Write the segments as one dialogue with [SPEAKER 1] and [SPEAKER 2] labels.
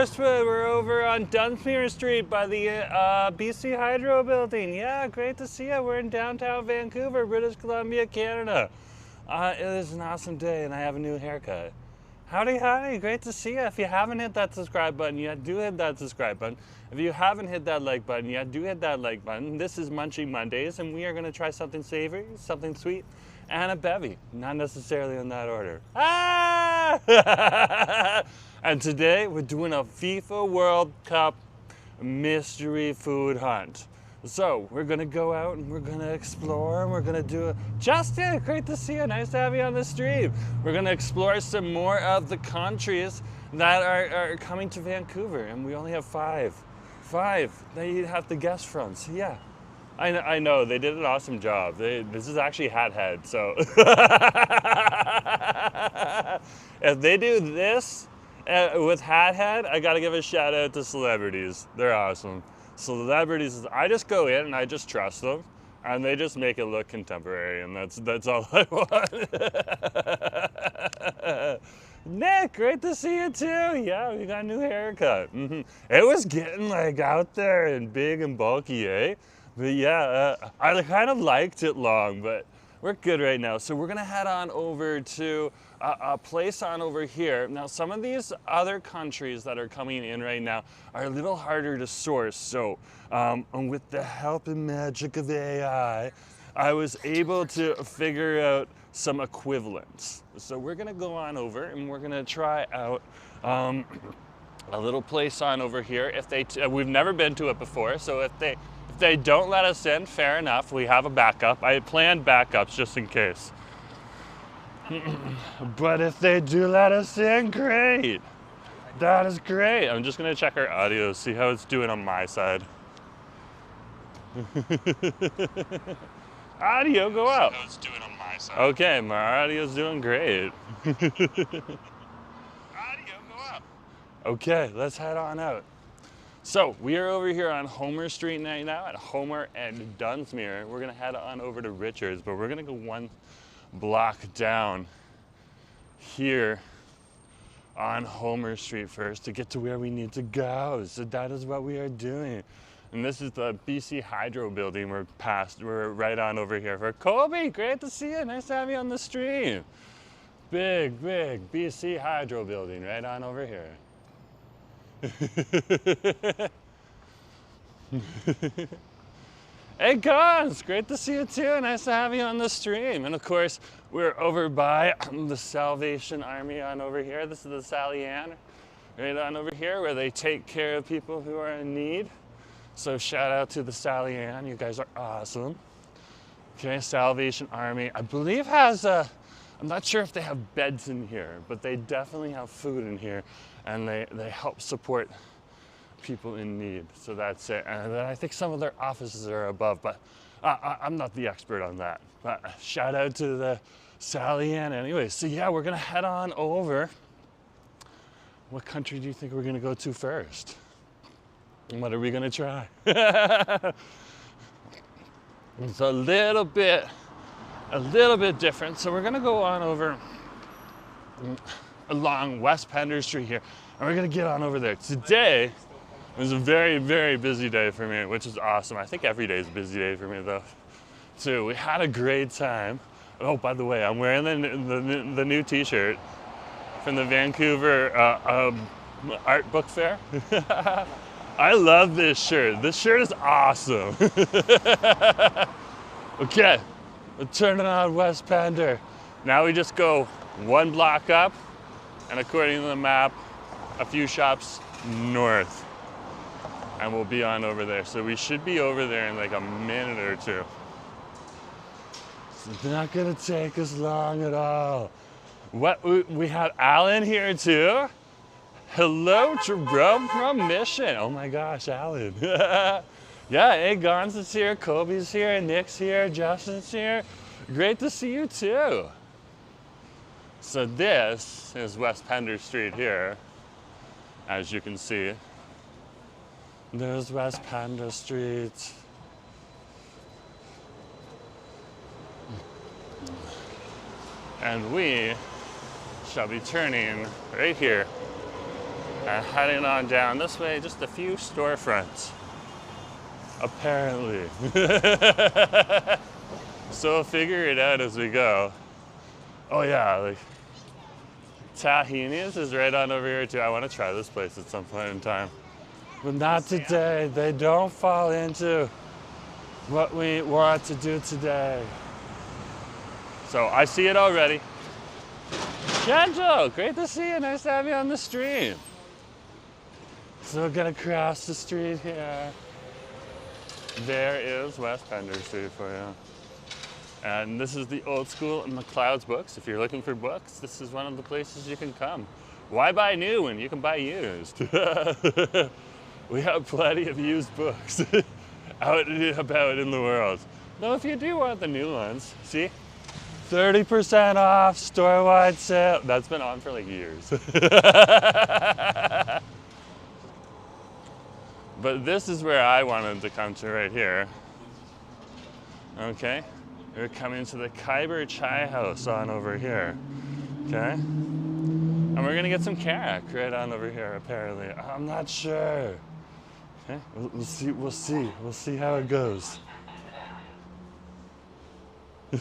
[SPEAKER 1] Forestwood. We're over on Dunsmuir Street by the BC Hydro building. Yeah, great to see you. We're in downtown Vancouver, British Columbia, Canada. It is an awesome day and I have a new haircut. Howdy, howdy, great to see you. If you haven't hit that subscribe button yet, do hit that subscribe button. If you haven't hit that like button yet, do hit that like button. This is Munchie Mondays and we are gonna try something savory, something sweet, and a bevy. Not necessarily in that order. Ah! And today we're doing a FIFA World Cup mystery food hunt. So we're gonna go out and we're gonna explore and we're gonna do a... Justin, great to see you, nice to have you on the stream. We're gonna explore some more of the countries that are coming to Vancouver, and we only have five that you have to guess from, so yeah. I know, they did an awesome job. This is actually Hat Head, so. If they do this with Hat Head, I gotta give a shout out to celebrities. They're awesome. Celebrities, I just go in and I just trust them, and they just make it look contemporary, and that's all I want. Nick, great to see you too. Yeah, we got a new haircut. It was getting like out there and big and bulky, eh? But yeah, I kind of liked it long, but we're good right now. So we're gonna head on over to a place on over here. Now, some of these other countries that are coming in right now are a little harder to source. So and with the help and magic of AI, I was able to figure out some equivalents. So we're gonna go on over and we're gonna try out a little place on over here. If we've never been to it before, so if they don't let us in, fair enough. We have a backup. I planned backups just in case. But if they do let us in, great. That is great. I'm just gonna check our audio, see how it's doing on my side. Audio, go up.
[SPEAKER 2] How it's doing on my side.
[SPEAKER 1] Okay, my audio's doing great.
[SPEAKER 2] Audio, go up.
[SPEAKER 1] Okay, let's head on out. So we are over here on Homer Street right now at Homer and Dunsmuir. We're gonna head on over to Richards, but we're gonna go one block down here on Homer Street first to get to where we need to go. So that is what we are doing. And this is the BC Hydro building we're right on over here for Kobe. Great to see you, nice to have you on the stream. Big BC Hydro building right on over here. Hey Gons, great to see you too. Nice to have you on the stream. And of course, we're over by the Salvation Army on over here. This is the Sally Ann right on over here where they take care of people who are in need. So shout out to the Sally Ann, you guys are awesome. Okay, Salvation Army, I believe has I'm not sure if they have beds in here, but they definitely have food in here, and they help support people in need. So that's it. And then I think some of their offices are above, but I'm not the expert on that. But shout out to the Sally Ann anyway. So yeah, we're gonna head on over. What country do you think we're gonna go to first? And what are we gonna try? It's a little bit different. So we're gonna go on over along West Pender Street here, and we're gonna get on over there. Today was a very busy day for me, which is awesome. I think every day is a busy day for me though, too. We had a great time. Oh, by the way, I'm wearing the new t-shirt from the Vancouver Art Book Fair. I love this shirt. This shirt is awesome. Okay, we're turning on West Pender. Now we just go one block up, and according to the map, a few shops north, and we'll be on over there. So we should be over there in like a minute or two. It's not gonna take us long at all. What, we have Alan here too. Hello, Jerome from Mission. Oh my gosh, Alan. Yeah, hey, Gons is here, Kobe's here, Nick's here, Justin's here. Great to see you too. So this is West Pender Street here, as you can see. There's West Pender Street. And we shall be turning right here And heading on down this way, just a few storefronts. Apparently. So we'll figure it out as we go. Oh yeah, like Tahini's is right on over here too. I want to try this place at some point in time. But not today. They don't fall into what we want to do today. So I see it already. Gentle, great to see you. Nice to have you on the stream. So we're gonna cross the street here. There is West Pender Street for you. And this is the Old School McLeod's Books. If you're looking for books, this is one of the places you can come. Why buy new when you can buy used? We have plenty of used books out and about in the world. Now, if you do want the new ones, see? 30% off, store-wide sale. That's been on for like years. But this is where I wanted to come to right here. Okay, we're coming to the Khyber Chai House on over here. Okay, and we're gonna get some Karak right on over here. Apparently, I'm not sure. Okay, we'll see how it goes.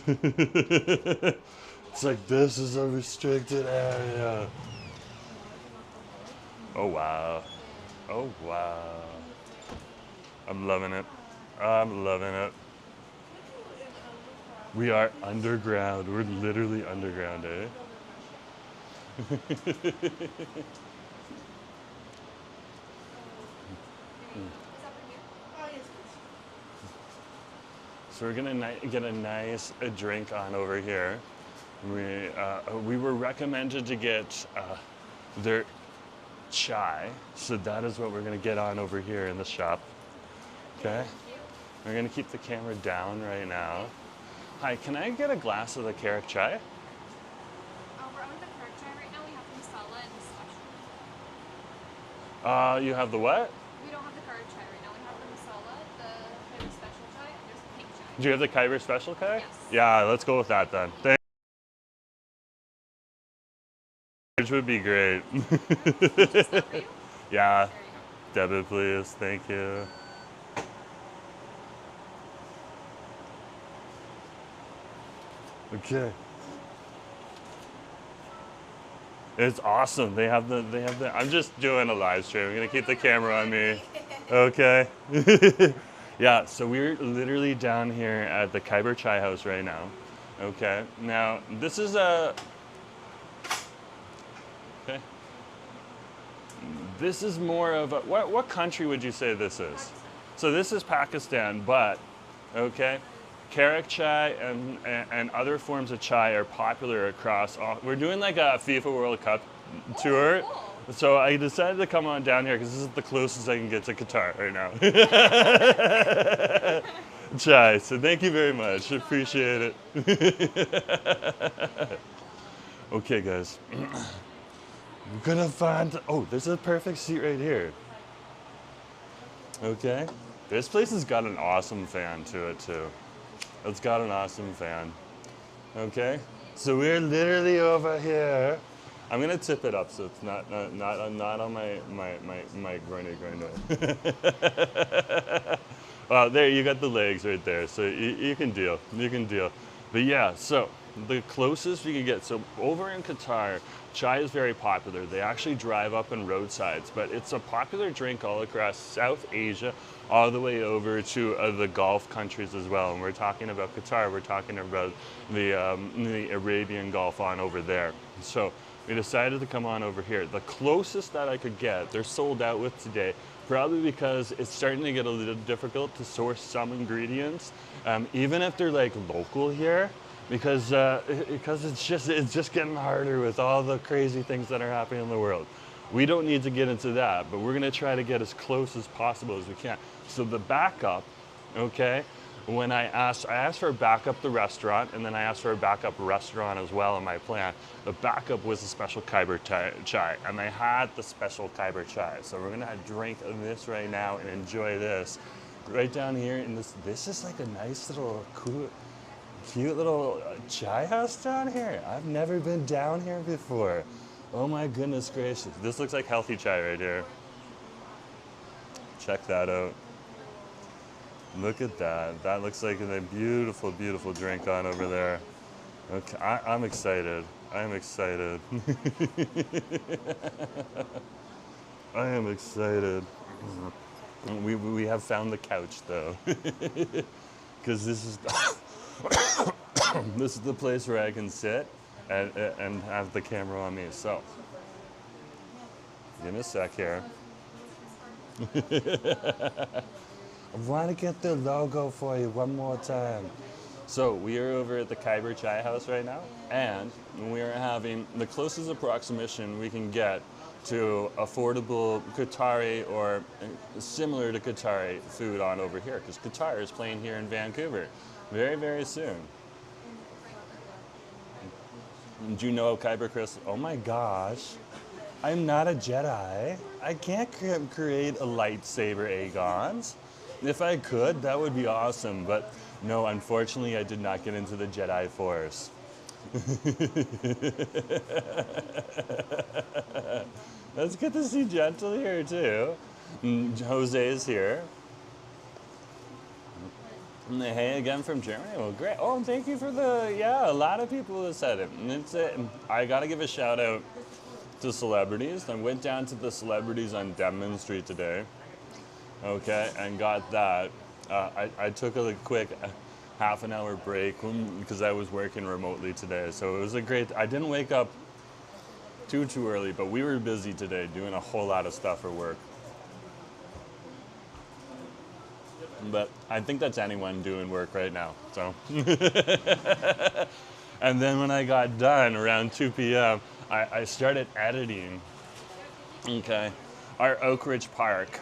[SPEAKER 1] It's like this is a restricted area. Oh wow. Oh wow. I'm loving it. I'm loving it. We are underground. We're literally underground, eh? So we're gonna get a nice drink on over here. We were recommended to get their chai, so that is what we're gonna get on over here in the shop. Okay, we're gonna keep the camera down right now. Hi, can I get a glass of the Karak Chai?
[SPEAKER 2] We're on the Karak Chai right now. We have the masala and the special.
[SPEAKER 1] You have the what?
[SPEAKER 2] We don't have the Karak Chai right now. We have the masala, the Khyber special chai, and there's the pink chai.
[SPEAKER 1] Do you have the Khyber special chai?
[SPEAKER 2] Yes.
[SPEAKER 1] Yeah, let's go with that then. Which would be great.
[SPEAKER 2] Just that for you?
[SPEAKER 1] Yeah,
[SPEAKER 2] There you
[SPEAKER 1] debit please, thank you. Okay. It's awesome. They have the I'm just doing a live stream. I'm gonna keep the camera on me. Okay. Yeah, so we're literally down here at the Khyber Chai House right now. Okay. Now this is a okay. This is more of a what country would you say this is?
[SPEAKER 2] Pakistan.
[SPEAKER 1] So this is Pakistan, but okay. Karak Chai and other forms of chai are popular across all. We're doing like a FIFA World Cup tour.
[SPEAKER 2] Cool.
[SPEAKER 1] So I decided to come on down here because this is the closest I can get to Qatar right now. Chai, so thank you very much. Appreciate it. Okay, guys. We're gonna find, oh, there's a perfect seat right here. Okay. This place has got an awesome fan to it too. It's got an awesome fan. Okay. So we're literally over here. I'm gonna tip it up so it's not on my groiny. Well, there you got the legs right there, so you can deal. You can deal. But yeah, so the closest we can get. So over in Qatar, chai is very popular. They actually drive up in roadsides, but it's a popular drink all across South Asia, all the way over to the Gulf countries as well. And we're talking about Qatar. We're talking about the Arabian Gulf on over there. So we decided to come on over here. The closest that I could get, they're sold out with today, probably because it's starting to get a little difficult to source some ingredients, even if they're like local here, because it's just getting harder with all the crazy things that are happening in the world. We don't need to get into that, but we're gonna try to get as close as possible as we can. So the backup, okay, when I asked for a backup the restaurant, and then I asked for a backup restaurant as well in my plan. The backup was a special Khyber Chai, and they had the special Khyber Chai. So we're gonna drink this right now and enjoy this. Right down here in this is like a nice little cute little chai house down here. I've never been down here before. Oh my goodness gracious. This looks like healthy chai right here. Check that out. Look at that. That looks like a beautiful, beautiful drink on over there. Okay, I'm excited. I'm excited. I am excited. We have found the couch though, because this is this is the place where I can sit and have the camera on me. So, give me a sec here. I want to get the logo for you one more time. So we are over at the Khyber Chai House right now, and we are having the closest approximation we can get to affordable Qatari or similar to Qatari food on over here, because Qatar is playing here in Vancouver very, very soon. Do you know Khyber Chris? Oh my gosh, I'm not a Jedi. I can't create a lightsaber Aegons. If I could, that would be awesome, but no, unfortunately, I did not get into the Jedi Force. Let's get to see Gentle here too. Jose is here. Hey again from Germany. Well, great. Oh, thank you for the, yeah, a lot of people have said it. And it's, I got to give a shout out to celebrities. I went down to the celebrities on Denman Street today. Okay, and got that. I took a quick half an hour break because I was working remotely today. So it was a great, I didn't wake up too early, but we were busy today doing a whole lot of stuff for work. But I think that's anyone doing work right now, so. And then when I got done around 2 p.m., I started editing, okay, our Oak Ridge Park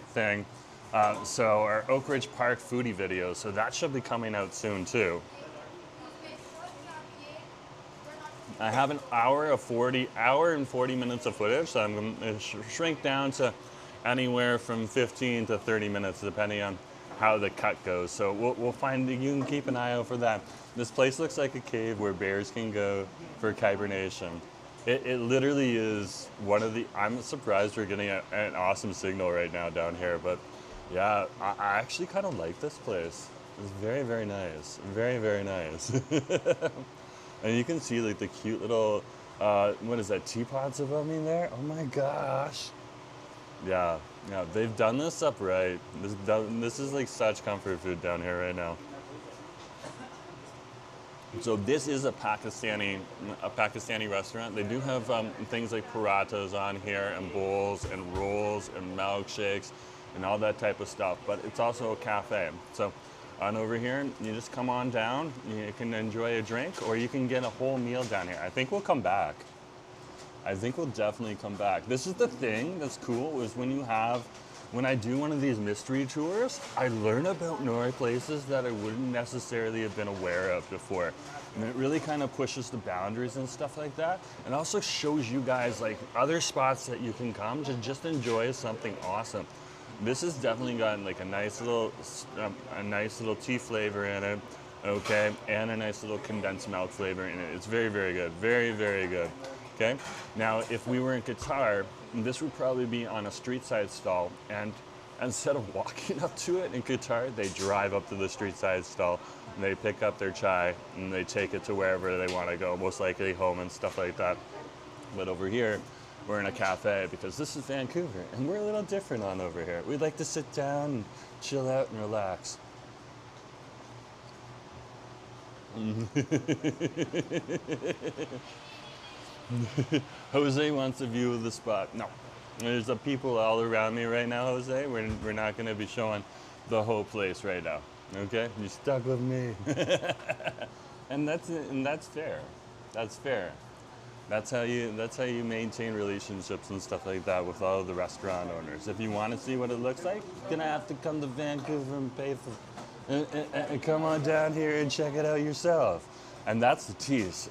[SPEAKER 1] thing. So our Oak Ridge Park foodie video, so that should be coming out soon too. I have an hour and 40 minutes of footage, so I'm going to shrink down to anywhere from 15 to 30 minutes, depending on how the cut goes. So we'll find, you can keep an eye out for that. This place looks like a cave where bears can go for hibernation. It literally is one of the, I'm surprised we're getting an awesome signal right now down here, but yeah, I actually kind of like this place. It's very, very nice. Very, very nice. And you can see like the cute little, what is that, teapots above me there? Oh my gosh. Yeah, they've done this up right. This is like such comfort food down here right now. So this is a Pakistani restaurant. They do have things like parathas on here, and bowls, and rolls, and milkshakes, and all that type of stuff. But it's also a cafe. So on over here, you just come on down. You can enjoy a drink, or you can get a whole meal down here. I think we'll come back. I think we'll definitely come back. This is the thing that's cool, is when I do one of these mystery tours, I learn about more places that I wouldn't necessarily have been aware of before. And it really kind of pushes the boundaries and stuff like that. And also shows you guys like other spots that you can come to just enjoy something awesome. This has definitely gotten like a nice little tea flavor in it, okay? And a nice little condensed milk flavor in it. It's very, very good, very, very good. Okay. Now, if we were in Qatar, this would probably be on a street side stall, and instead of walking up to it in Qatar, they drive up to the street side stall, and they pick up their chai, and they take it to wherever they want to go, most likely home and stuff like that. But over here, we're in a cafe because this is Vancouver, and we're a little different on over here. We'd like to sit down and chill out and relax. Jose wants a view of the spot. No, there's people all around me right now, Jose. We're not going to be showing the whole place right now. Okay, you're stuck with me, and that's fair. That's fair. That's how you maintain relationships and stuff like that with all of the restaurant owners. If you want to see what it looks like, you're gonna have to come to Vancouver and pay for, and come on down here and check it out yourself. And that's the tease.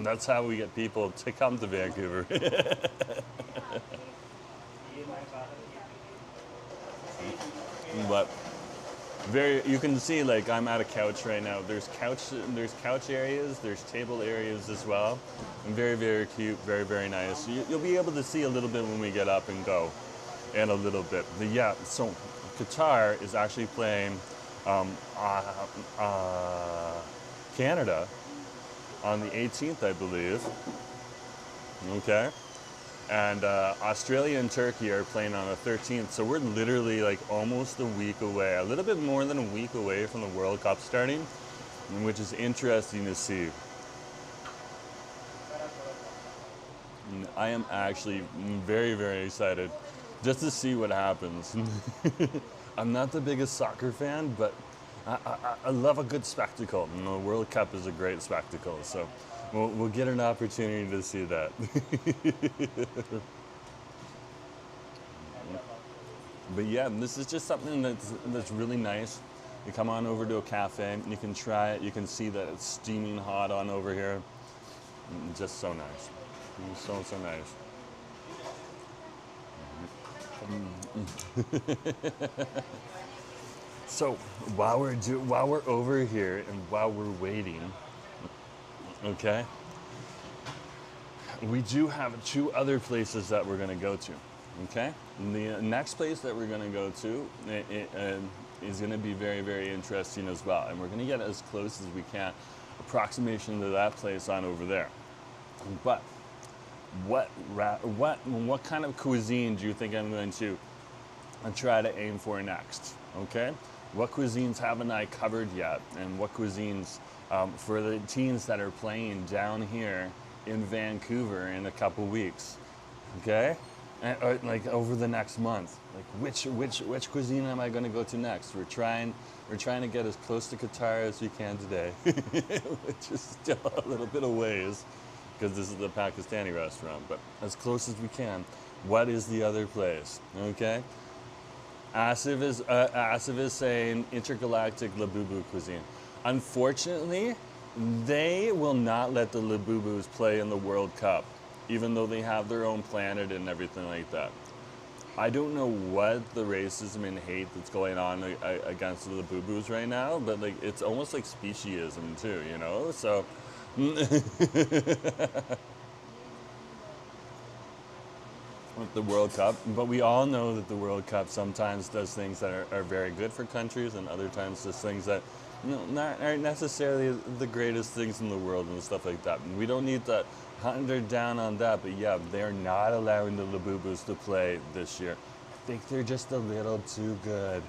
[SPEAKER 1] That's how we get people to come to Vancouver. But You can see like I'm at a couch right now. There's couch areas, there's table areas as well. And very, very cute, very, very nice. You'll be able to see a little bit when we get up and go in a little bit. But yeah, so Qatar is actually playing Canada on the 18th, I believe. Okay. And Australia and Turkey are playing on the 13th. So we're literally like almost a week away, a little bit more than a week away from the World Cup starting, which is interesting to see. And I am actually very, very excited just to see what happens. I'm not the biggest soccer fan, but I love a good spectacle. And the World Cup is a great spectacle, so we'll get an opportunity to see that. But yeah, this is just something that's really nice. You come on over to a cafe, you can try it, you can see that it's steaming hot on over here. Just so nice. So nice. So while we're over here and while we're waiting, okay, we do have 2 other places that we're going to go to. Okay, and the next place that we're going to go to is going to be very, very interesting as well, and we're going to get as close as we can, approximation to that place on over there. But what kind of cuisine do you think I'm going to try to aim for next? Okay, what cuisines haven't I covered yet, and what cuisines for the teams that are playing down here in Vancouver in a couple weeks? Okay, or like over the next month, like which cuisine am I going to go to next? We're trying to get as close to Qatar as we can today, which is still a little bit of ways, because this is the Pakistani restaurant, but as close as we can. What is the other place? Okay, Asif is saying intergalactic Labubu cuisine. Unfortunately, they will not let the Labubus play in the World Cup, even though they have their own planet and everything like that. I don't know what the racism and hate that's going on against the Labubus right now, but like it's almost like speciesism too, you know? So with the World Cup, but we all know that the World Cup sometimes does things that are very good for countries, and other times does things that aren't necessarily the greatest things in the world and stuff like that. And we don't need to hunt down on that, but yeah, they're not allowing the Labubus to play this year. I think they're just a little too good.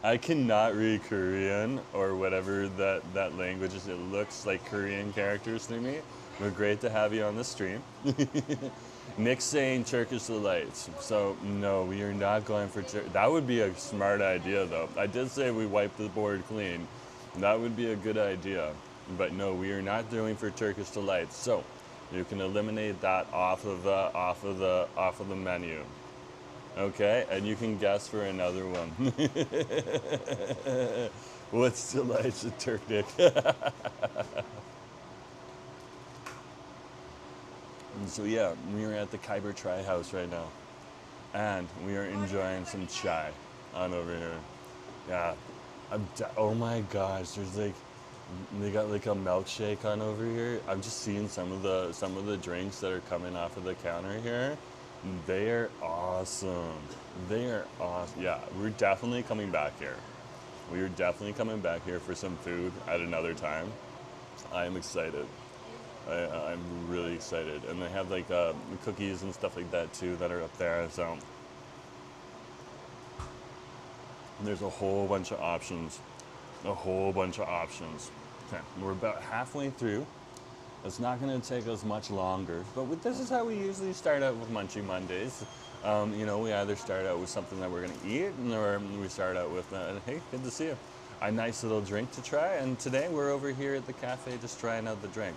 [SPEAKER 1] I cannot read Korean or whatever that language is. It looks like Korean characters to me. But great to have you on the stream. Nick's saying Turkish delights. So no, we are not going for that would be a smart idea though. I did say we wipe the board clean. That would be a good idea. But no, we are not doing for Turkish delights. So you can eliminate that off of the menu. Okay, and you can guess for another one. What's delights of Turkic? So yeah, we are at the Khyber Chai House right now, and we are enjoying some chai on over here. Yeah, oh my gosh, there's like, they got like a milkshake on over here. I'm just seeing some of the drinks that are coming off of the counter here. They are awesome. They are awesome. Yeah, we're definitely coming back here. We are definitely coming back here for some food at another time. I am excited. I'm really excited, and they have like cookies and stuff like that too that are up there. So there's a whole bunch of options. Okay, we're about halfway through. It's not going to take us much longer, but this is how we usually start out with Munchie Mondays. You know, we either start out with something that we're going to eat, or we start out with, hey, good to see you, a nice little drink to try. And today we're over here at the cafe just trying out the drink.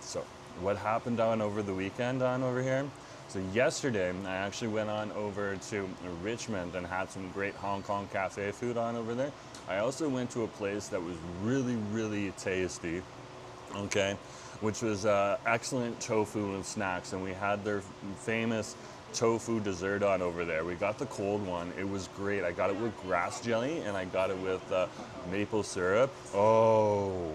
[SPEAKER 1] So what happened on over the weekend on over here? So yesterday, I actually went on over to Richmond and had some great Hong Kong cafe food on over there. I also went to a place that was really, really tasty, okay, which was excellent tofu and snacks. And we had their famous tofu dessert on over there. We got the cold one. It was great. I got it with grass jelly and I got it with maple syrup. Oh,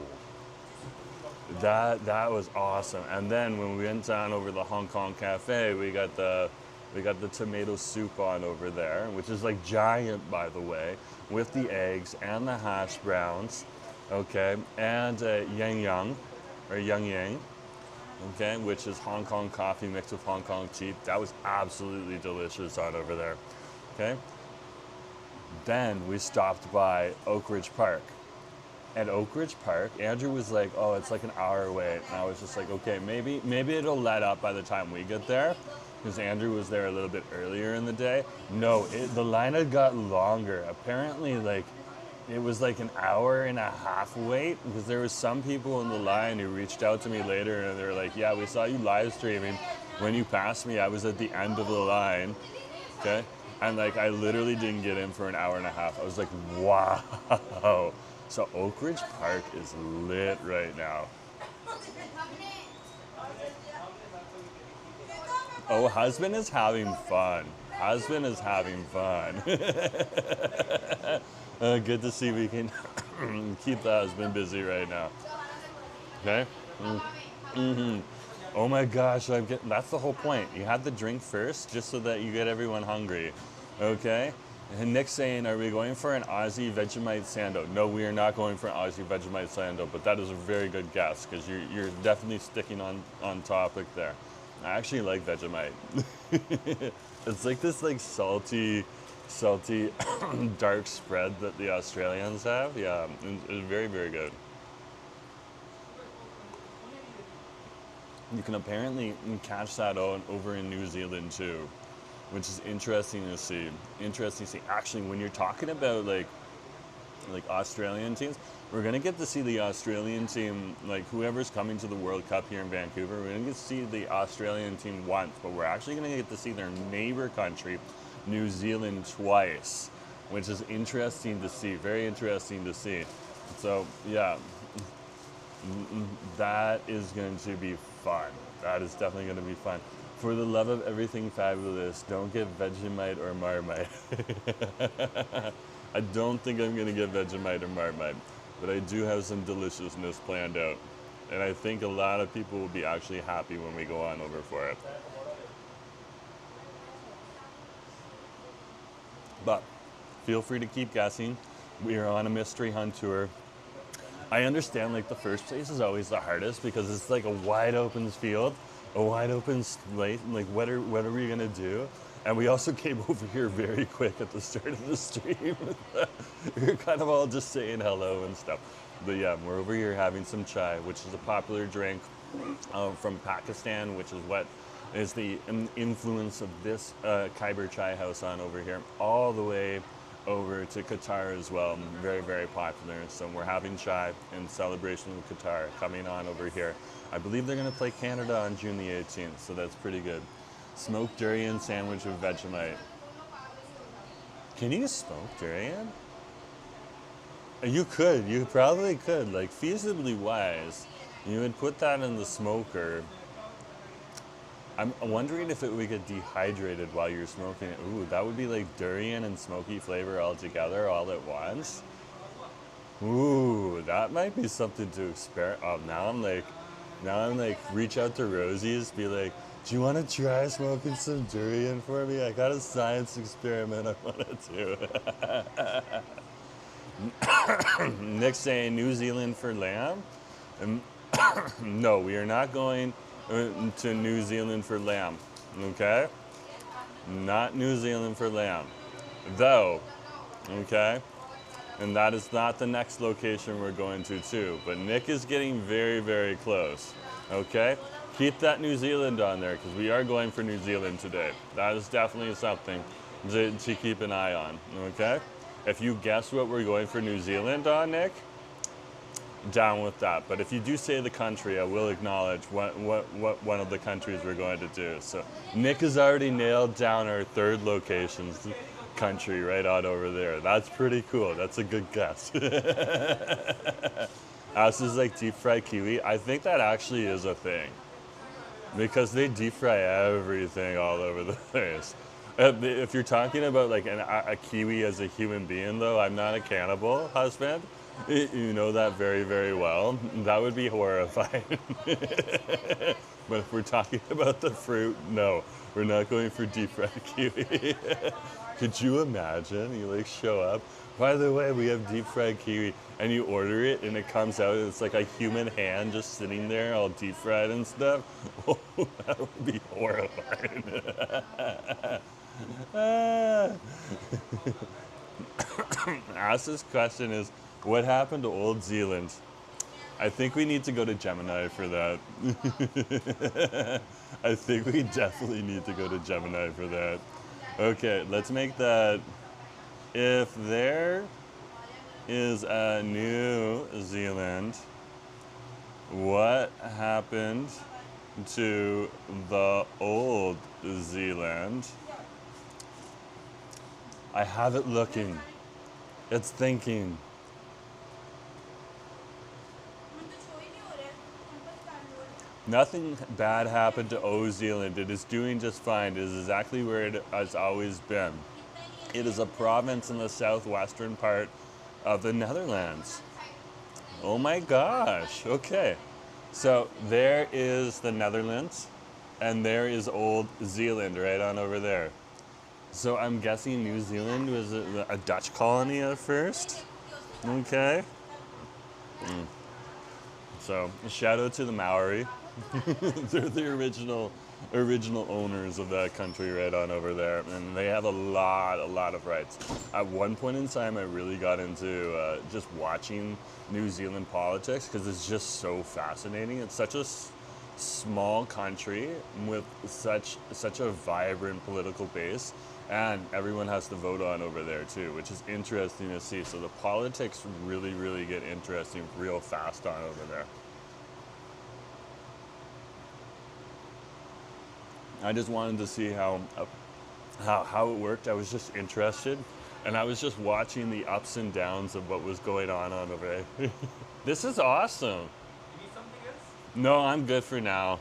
[SPEAKER 1] that was awesome. And then when we went down over the Hong Kong cafe, we got the tomato soup on over there, which is like giant, by the way, with the eggs and the hash browns, okay, and yang yang, or yang yang, okay, which is Hong Kong coffee mixed with Hong Kong tea. That was absolutely delicious on over there, okay. Then we stopped by Oak Ridge Park. At Oak Ridge Park, Andrew was like, oh, it's like an hour away. And I was just like, okay, maybe it'll let up by the time we get there. Because Andrew was there a little bit earlier in the day. No, the line had got longer. Apparently, like, it was like an hour and a half wait, because there was some people in the line who reached out to me later and they were like, yeah, we saw you live streaming. When you passed me, I was at the end of the line, okay? And like, I literally didn't get in for an hour and a half. I was like, wow. So Oak Ridge Park is lit right now. Oh, husband is having fun. Husband is having fun. Good to see we can keep the husband busy right now. Okay? Mm-hmm. Oh my gosh, that's the whole point. You have the drink first just so that you get everyone hungry. Okay? And Nick's saying, are we going for an Aussie Vegemite Sando? No, we are not going for an Aussie Vegemite Sando, but that is a very good guess because you're definitely sticking on topic there. I actually like Vegemite. It's like this like salty dark spread that the Australians have. Yeah, it's very, very good. You can apparently catch that over in New Zealand too, which is interesting to see. Actually, when you're talking about like Australian teams, we're gonna get to see the Australian team, like whoever's coming to the World Cup here in Vancouver, we're gonna get to see the Australian team once, but we're actually gonna get to see their neighbor country, New Zealand, twice, which is interesting to see, very interesting to see. So yeah, that is going to be fun. That is definitely going to be fun. For the love of everything fabulous, don't get Vegemite or Marmite. I don't think I'm going to get Vegemite or Marmite, but I do have some deliciousness planned out. And I think a lot of people will be actually happy when we go on over for it. But feel free to keep guessing. We are on a mystery hunt tour. I understand like the first place is always the hardest because it's like a wide open field, a wide open slate. Like what are we gonna do? And we also came over here very quick at the start of the stream. We were kind of all just saying hello and stuff. But yeah, we're over here having some chai, which is a popular drink from Pakistan, which is what is the influence of this Khyber Chai House on over here, all the way over to Qatar as well. Very, very popular. So we're having chai in celebration of Qatar coming on over here. I believe they're going to play Canada on June the 18th, so that's pretty good. Smoked durian sandwich with Vegemite. Can you smoke durian? You could. You probably could. Like, feasibly wise, you would put that in the smoker. I'm wondering if it would get dehydrated while you're smoking it. Ooh, that would be like durian and smoky flavor all together all at once. Ooh, that might be something to experiment. Oh, now I'm like, reach out to Rosie's, be like, do you want to try smoking some durian for me? I got a science experiment I want to do. Nick's saying New Zealand for lamb. No, we are not going to New Zealand for lamb, okay? Not New Zealand for lamb, though, okay? And that is not the next location we're going to too, but Nick is getting very, very close, okay? Keep that New Zealand on there because we are going for New Zealand today. That is definitely something to keep an eye on, okay? If you guess what we're going for New Zealand on, Nick, down with that. But if you do say the country, I will acknowledge what one of the countries we're going to do. So Nick has already nailed down our third location's country right on over there. That's pretty cool. That's a good guess. This is like deep fried kiwi. I think that actually is a thing. because they deep fry everything all over the place. If you're talking about like a kiwi as a human being, though, I'm not a cannibal husband. You know that very, very well. That would be horrifying. But if we're talking about the fruit, no, we're not going for deep fried kiwi. Could you imagine? You like show up. By the way, we have deep fried kiwi, and you order it, and it comes out, and it's like a human hand just sitting there, all deep fried and stuff. Oh, that would be horrifying. Ask this question is, what happened to Old Zealand? I think we need to go to Gemini for that. I think we definitely need to go to Gemini for that. Okay, let's make that. If there is a New Zealand, what happened to the Old Zealand? I have it looking. It's thinking. Nothing bad happened to Old Zealand. It is doing just fine. It is exactly where it has always been. It is a province in the southwestern part of the Netherlands. Oh my gosh. Okay. So there is the Netherlands, and there is Old Zealand right on over there. So I'm guessing New Zealand was a Dutch colony at first. Okay. So shout out to the Maori. They're the original owners of that country right on over there, and they have a lot of rights. At one point in time, I really got into just watching New Zealand politics because it's just so fascinating. It's such a small country with such a vibrant political base, and everyone has to vote on over there too, which is interesting to see. So the politics really get interesting real fast on over there. I just wanted to see how it worked. I was just interested, and I was just watching the ups and downs of what was going on over there. This is awesome.
[SPEAKER 3] You need something else?
[SPEAKER 1] No, I'm good for now.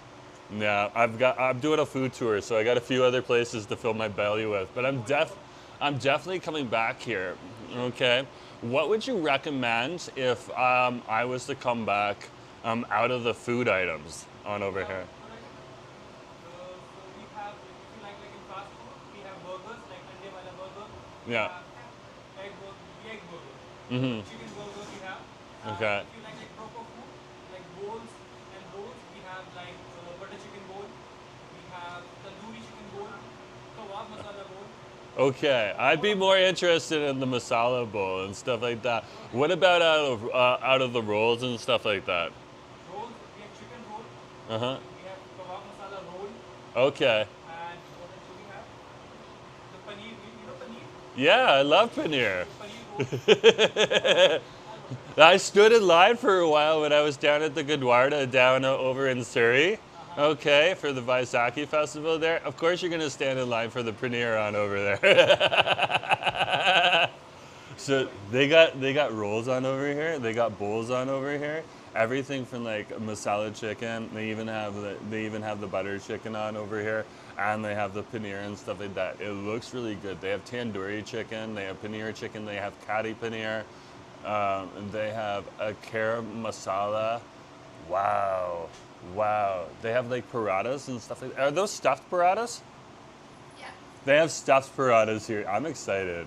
[SPEAKER 1] Yeah, I'm doing a food tour, so I got a few other places to fill my belly with. But I'm definitely coming back here. Okay, what would you recommend if I was to come back out of the food items on over here? Yeah.
[SPEAKER 3] Egg burger.
[SPEAKER 1] Mm-hmm.
[SPEAKER 3] Chicken burger we have.
[SPEAKER 1] Okay.
[SPEAKER 3] If you like proper food, like bowls and bowls, we have like butter chicken bowl. We have tandoori chicken bowl, kebab masala bowl.
[SPEAKER 1] Okay, I'd be more interested in the masala bowl and stuff like that. What about out of the rolls and stuff like that?
[SPEAKER 3] Rolls, we have chicken roll.
[SPEAKER 1] Uh-huh.
[SPEAKER 3] We have kebab masala roll.
[SPEAKER 1] Okay.
[SPEAKER 3] And what else do we have? The paneer, you know paneer?
[SPEAKER 1] Yeah, I love paneer.
[SPEAKER 3] Paneer roll.
[SPEAKER 1] I stood in line for a while when I was down at the Gurdwara down over in Surrey. Okay, for the Vaisakhi festival there. Of course you're gonna stand in line for the paneer on over there. So they got rolls on over here. They got bowls on over here. Everything from like masala chicken. They even have the butter chicken on over here, and they have the paneer and stuff like that. It looks really good. They have tandoori chicken. They have paneer chicken. They have kari paneer. They have a karam masala. Wow. They have like paradas and stuff like that. Are those stuffed paradas?
[SPEAKER 2] Yeah.
[SPEAKER 1] They have stuffed paradas here. I'm excited.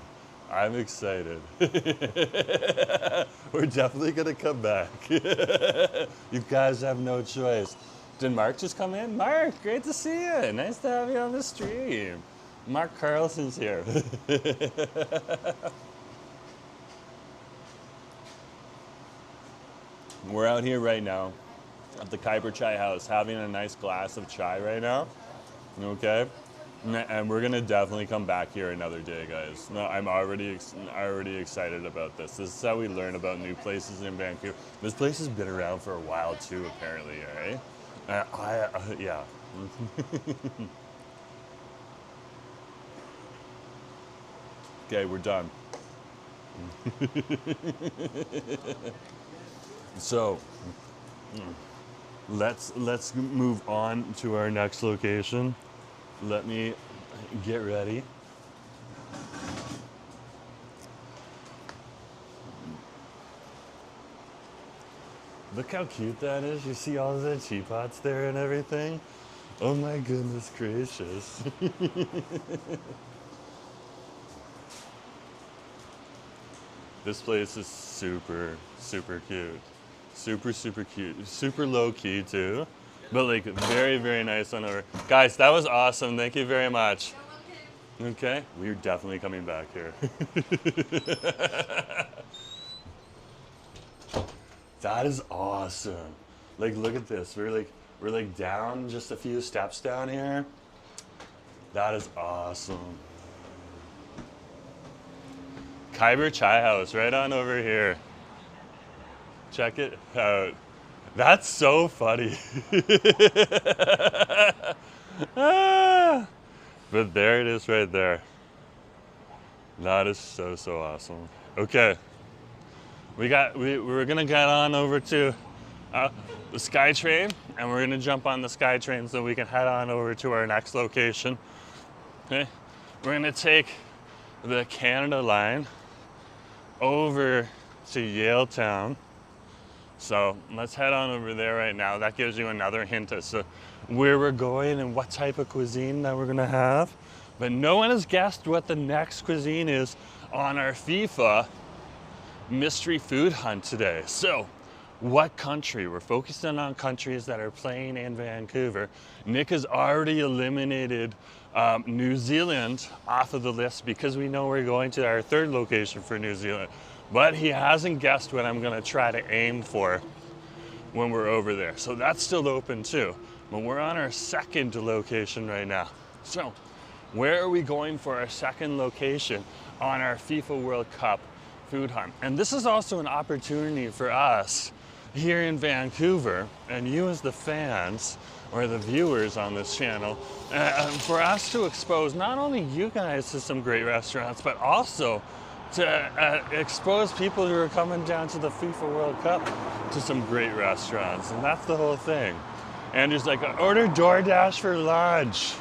[SPEAKER 1] We're definitely gonna come back. You guys have no choice. Did Mark just come in? Mark, great to see you. Nice to have you on the stream. Mark Carlson's here. We're out here right now at the Khyber Chai House having a nice glass of chai right now. Okay? And we're gonna definitely come back here another day, guys. No, I'm already excited about this. This is how we learn about new places in Vancouver. This place has been around for a while too, apparently, right? Yeah. Okay, we're done. So, let's move on to our next location. Let me get ready. Look how cute that is. You see all the teapots there and everything? Oh my goodness gracious. This place is super, super cute. Super, super cute. Super low key too. But like very, very nice on over. Guys, that was awesome. Thank you very much. Okay, we're definitely coming back here. That is awesome. Like, look at this. We're like down just a few steps down here. That is awesome. Khyber Chai House, right on over here. Check it out. That's so funny. Ah, but there it is right there. That is so, so awesome. Okay. We're gonna get on over to the SkyTrain, and we're gonna jump on the SkyTrain so we can head on over to our next location. Okay, we're gonna take the Canada line over to Yaletown. So let's head on over there right now. That gives you another hint as to where we're going and what type of cuisine that we're gonna have. But no one has guessed what the next cuisine is on our FIFA mystery food hunt today. So, what country? We're focusing on countries that are playing in Vancouver. Nick has already eliminated New Zealand off of the list because we know we're going to our third location for New Zealand. But he hasn't guessed what I'm gonna try to aim for when we're over there. So that's still open too. But we're on our second location right now. So, where are we going for our second location on our FIFA World Cup food hunt? And this is also an opportunity for us here in Vancouver, and you as the fans or the viewers on this channel, for us to expose not only you guys to some great restaurants, but also to expose people who are coming down to the FIFA World Cup to some great restaurants. And that's the whole thing. Andrew's like, order DoorDash for lunch.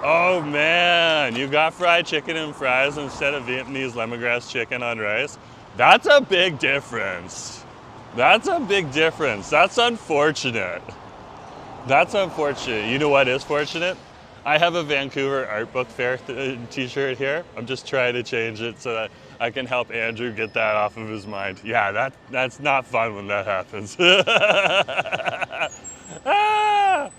[SPEAKER 1] Oh man, you got fried chicken and fries instead of Vietnamese lemongrass chicken on rice? That's a big difference. That's a big difference. That's unfortunate. That's unfortunate. You know what is fortunate? I have a Vancouver Art Book Fair t-shirt here. I'm just trying to change it so that I can help Andrew get that off of his mind. Yeah, that's not fun when that happens. Ah!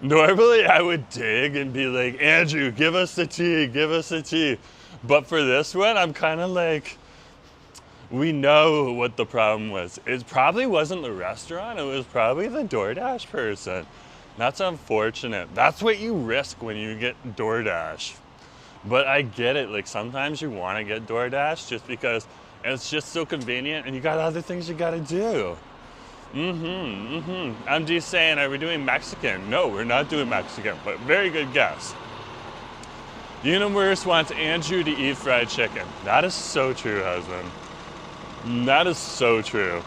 [SPEAKER 1] Normally I would dig and be like, Andrew, give us the tea, give us the tea. But for this one, I'm kind of like, we know what the problem was. It probably wasn't the restaurant, it was probably the DoorDash person. That's unfortunate. That's what you risk when you get DoorDash. But I get it, like sometimes you want to get DoorDash just because it's just so convenient and you got other things you got to do. I'm just saying, are we doing Mexican? No, we're not doing Mexican, but very good guess. Universe wants Andrew to eat fried chicken. That is so true, husband. That is so true.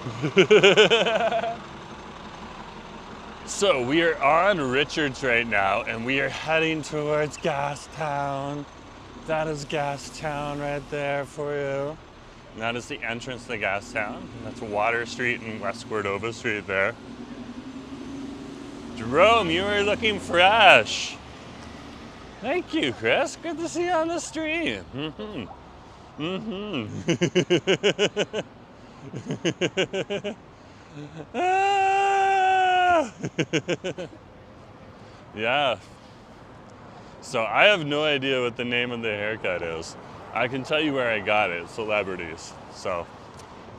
[SPEAKER 1] So we are on Richards right now and we are heading towards Gastown. That is Gastown right there for you. And that is the entrance to Gastown. That's Water Street and West Cordova Street there. Jerome, you are looking fresh. Thank you, Chris. Good to see you on the stream. Yeah. So I have no idea what the name of the haircut is. I can tell you where I got it, celebrities. So,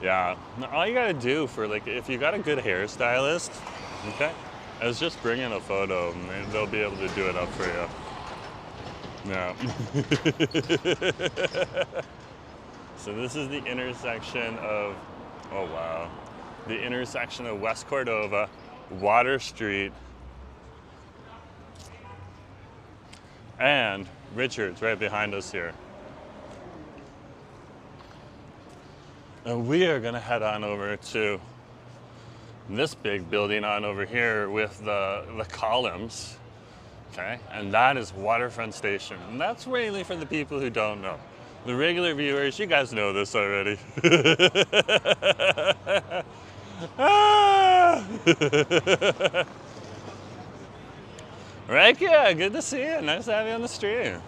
[SPEAKER 1] yeah. All you gotta do for like, if you got a good hairstylist, okay, is just bring in a photo and they'll be able to do it up for you. Yeah. So this is the intersection of, oh wow, the intersection of West Cordova, Water Street, and Richards right behind us here. And we are gonna head on over to this big building on over here with the columns, okay? And that is Waterfront Station. And that's mainly for the people who don't know. The regular viewers, you guys know this already. Ah! Right, yeah, good to see you. Nice to have you on the stream.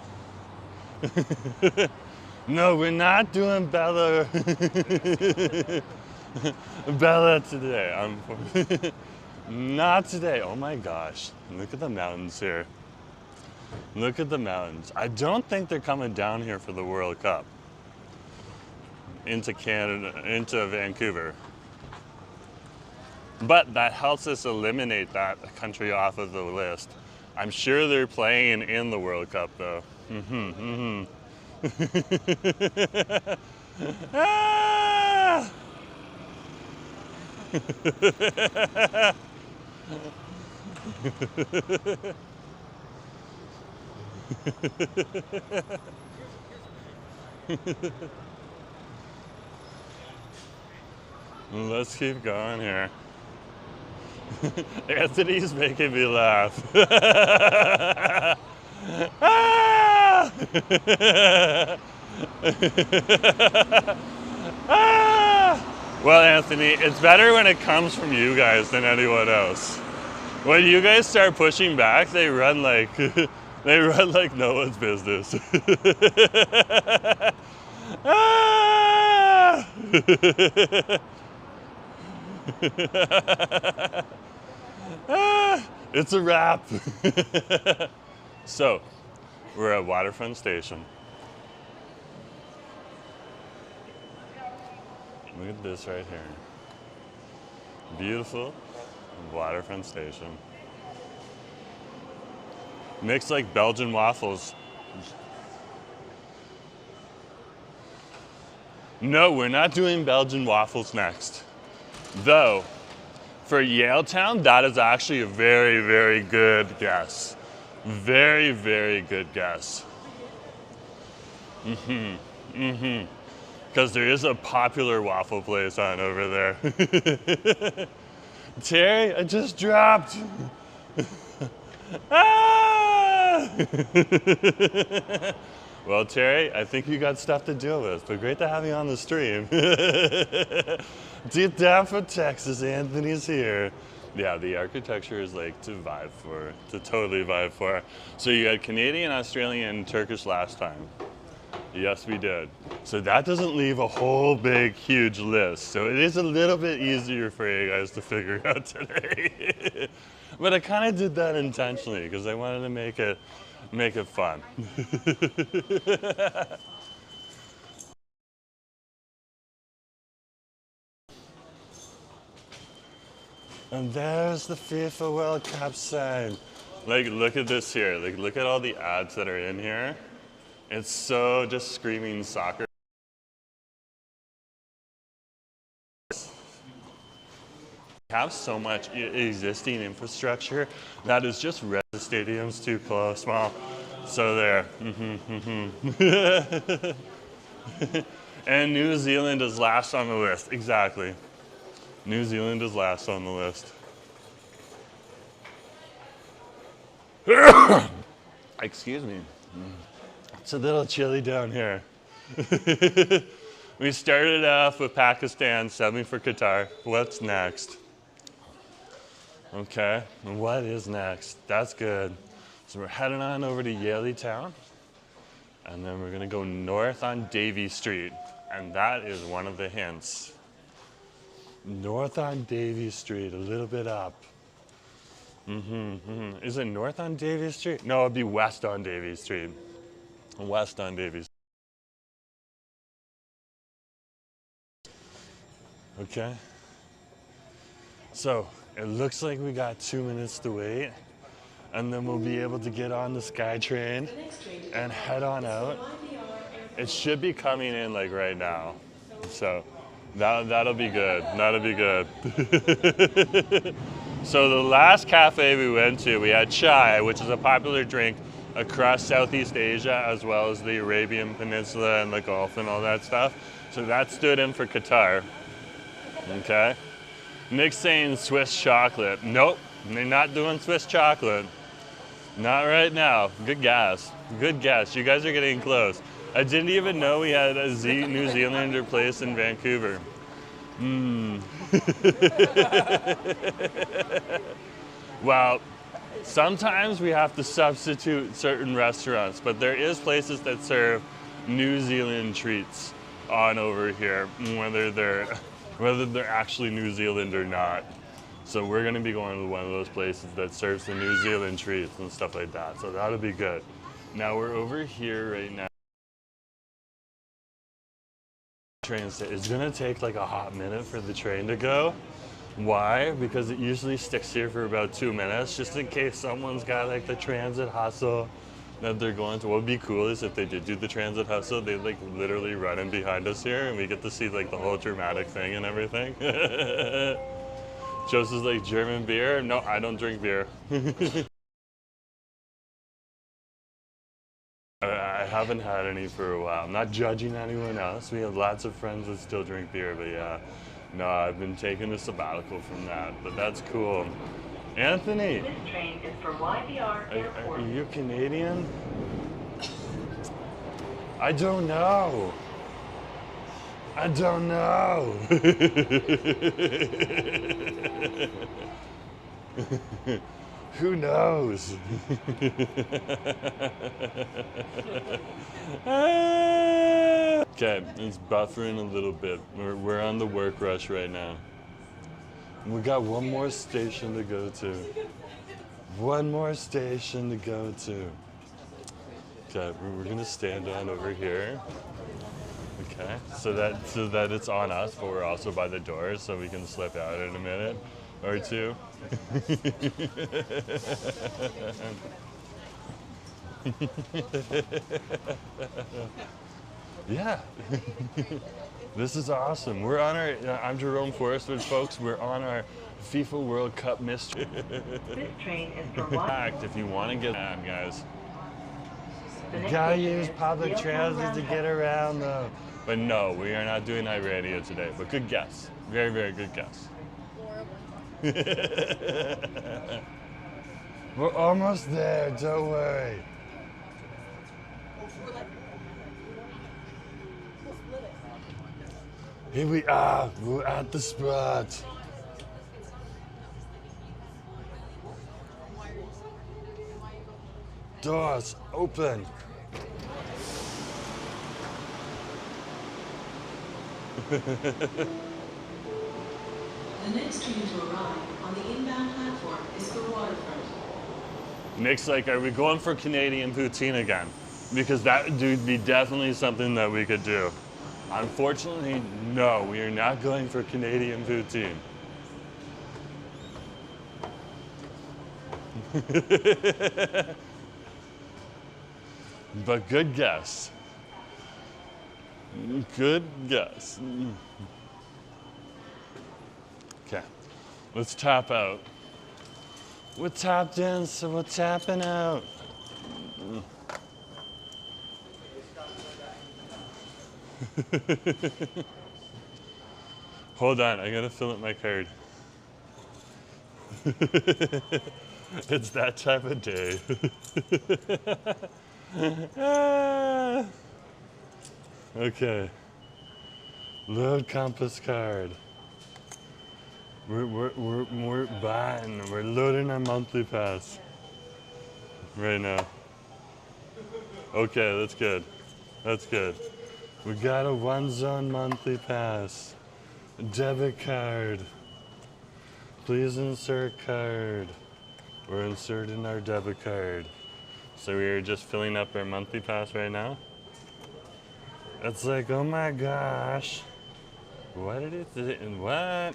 [SPEAKER 1] No, we're not doing Bella. Bella today. Not today. Oh my gosh. Look at the mountains here. Look at the mountains. I don't think they're coming down here for the World Cup. Into Canada, into Vancouver. But that helps us eliminate that country off of the list. I'm sure they're playing in the World Cup though. Ah! Let's keep going here. Anthony's making me laugh. Ah! Ah! Well, Anthony, it's better when it comes from you guys than anyone else. When you guys start pushing back, they run like they run like no one's business. Ah! Ah, it's a wrap. So, we're at Waterfront Station. Look at this right here. Beautiful Waterfront Station. Mixed like Belgian waffles. No, we're not doing Belgian waffles next. Though, for Yaletown, that is actually a very, very good guess. Very, very good guess. Because there is a popular waffle place on over there. Terry, I just dropped. Ah! Well, Terry, I think you got stuff to deal with, but great to have you on the stream. Deep down from Texas, Anthony's here. Yeah, the architecture is like to vibe for, to totally vibe for. So you had Canadian, Australian, and Turkish last time. Yes, we did. So that doesn't leave a whole big, huge list. So it is a little bit easier for you guys to figure out today. But I kind of did that intentionally because I wanted to make it fun. And there's the FIFA World Cup sign. Like, look at this here. Like, look at all the ads that are in here. It's so just screaming soccer. We have so much existing infrastructure that is just red. The stadium's too close, small. So there. And New Zealand is last on the list. Exactly. New Zealand is last on the list. Excuse me. It's a little chilly down here. We started off with Pakistan, subbing for Qatar. What's next? Okay, and what is next? That's good. So we're heading on over to Yaletown, and then we're gonna go north on Davie Street, and that is one of the hints. North on Davie Street, a little bit up. Is it north on Davie Street? No, it'd be west on Davie Street. West on Davie Street. Okay. So, it looks like we got 2 minutes to wait, and then we'll be able to get on the SkyTrain and head on out. It should be coming in like right now. So, that'll be good. That'll be good. So the last cafe we went to, we had chai, which is a popular drink across Southeast Asia, as well as the Arabian Peninsula and the Gulf and all that stuff. So that stood in for Qatar. Okay. Nick's saying Swiss chocolate. Nope, they're not doing Swiss chocolate. Not right now. Good guess. Good guess. You guys are getting close. I didn't even know we had a New Zealander place in Vancouver. Well, sometimes we have to substitute certain restaurants, but there is places that serve New Zealand treats on over here, whether they're actually New Zealand or not. So we're gonna be going to one of those places that serves the New Zealand treats and stuff like that. So that'll be good. Now we're over here right now. It's gonna take like a hot minute for the train to go. Why? Because it usually sticks here for about 2 minutes, just in case someone's got like the transit hustle that they're going to. What would be cool is if they did do the transit hustle, they'd like literally run in behind us here and we get to see like the whole dramatic thing and everything. Joseph's like, German beer? No, I don't drink beer. I haven't had any for a while. I'm not judging anyone else. We have lots of friends that still drink beer, but yeah. No, I've been taking a sabbatical from that, but that's cool. Anthony,
[SPEAKER 4] This train is for YVR Airport.
[SPEAKER 1] are you Canadian? I don't know. I don't know. Who knows? Okay, it's buffering a little bit. We're on the work rush right now. We got one more station to go to. One more station to go to. Okay, we're gonna stand on over here. Okay, so that it's on us, but we're also by the door, so we can slip out in a minute or two. Yeah. This is awesome. We're on our, I'm Jerome Forestwood, folks. We're on our FIFA World Cup mystery.
[SPEAKER 4] This train is for
[SPEAKER 1] Fact, if you want to get on, guys.
[SPEAKER 4] The
[SPEAKER 1] You
[SPEAKER 4] next
[SPEAKER 1] gotta
[SPEAKER 4] station
[SPEAKER 1] use
[SPEAKER 4] is
[SPEAKER 1] public
[SPEAKER 4] Downtown
[SPEAKER 1] transit to
[SPEAKER 4] Vancouver.
[SPEAKER 1] get around, though. But no, we are not doing iRadio today. But good guess. Very, very good guess. We're almost there. Don't worry. Here we are. We're at the spot. Doors open.
[SPEAKER 5] The next train to arrive on the inbound platform is for Waterfront.
[SPEAKER 1] Nick's like, are we going for Canadian poutine again? Because that would be definitely something that we could do. Unfortunately, no, we are not going for Canadian poutine. But good guess. Good guess. Okay, let's tap out. We're tapped in, so we're tapping out. Hold on, I gotta fill up my card. It's that time of day. Okay. Load compass card. We're buying. We're loading our monthly pass right now. Okay, that's good. That's good. We got a one-zone monthly pass. Debit card. Please insert card. We're inserting our debit card. So we are just filling up our monthly pass right now. It's like, oh my gosh. What did it say? What?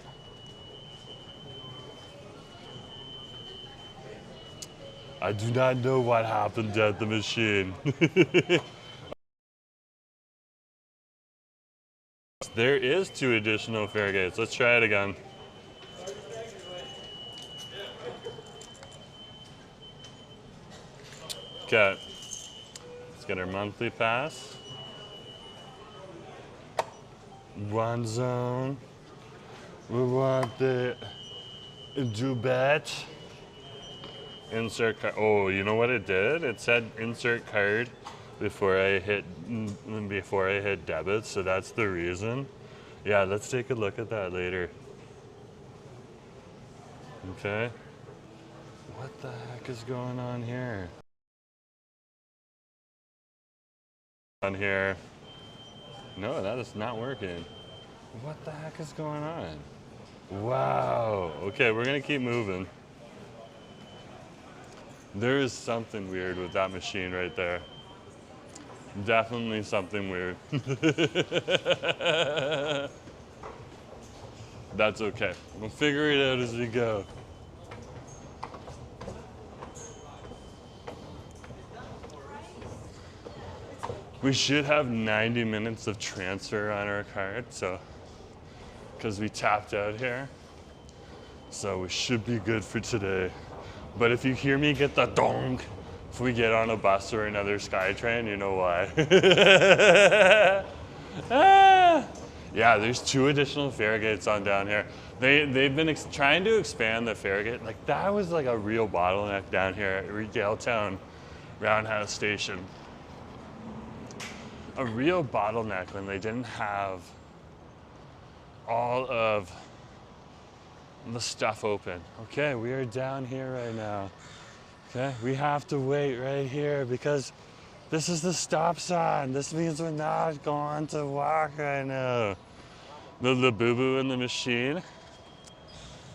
[SPEAKER 1] I do not know what happened at the machine. There is 2 additional fare gates. Let's try it again. Okay. Let's get our monthly pass. one zone. We want the Dubat. Insert card. Oh, you know what it did? It said insert card before I hit debit, so that's the reason. Yeah, let's take a look at that later. Okay. What the heck is going on here? On here. No, that is not working. What the heck is going on? Wow. Okay, we're gonna keep moving. There is something weird with that machine right there. Definitely something weird. That's okay. We'll figure it out as we go. We should have 90 minutes of transfer on our card, so, because we tapped out here. So we should be good for today. But if you hear me get the dong, if we get on a bus or another SkyTrain, you know why. Yeah, there's 2 additional fare gates on down here. They've been trying to expand the fare gate. Like that was like a real bottleneck down here at Downtown Roundhouse Station. A real bottleneck when they didn't have all of the stuff open. Okay, we are down here right now. Okay, we have to wait right here because this is the stop sign. This means we're not going to walk right now. The Labubu in the machine.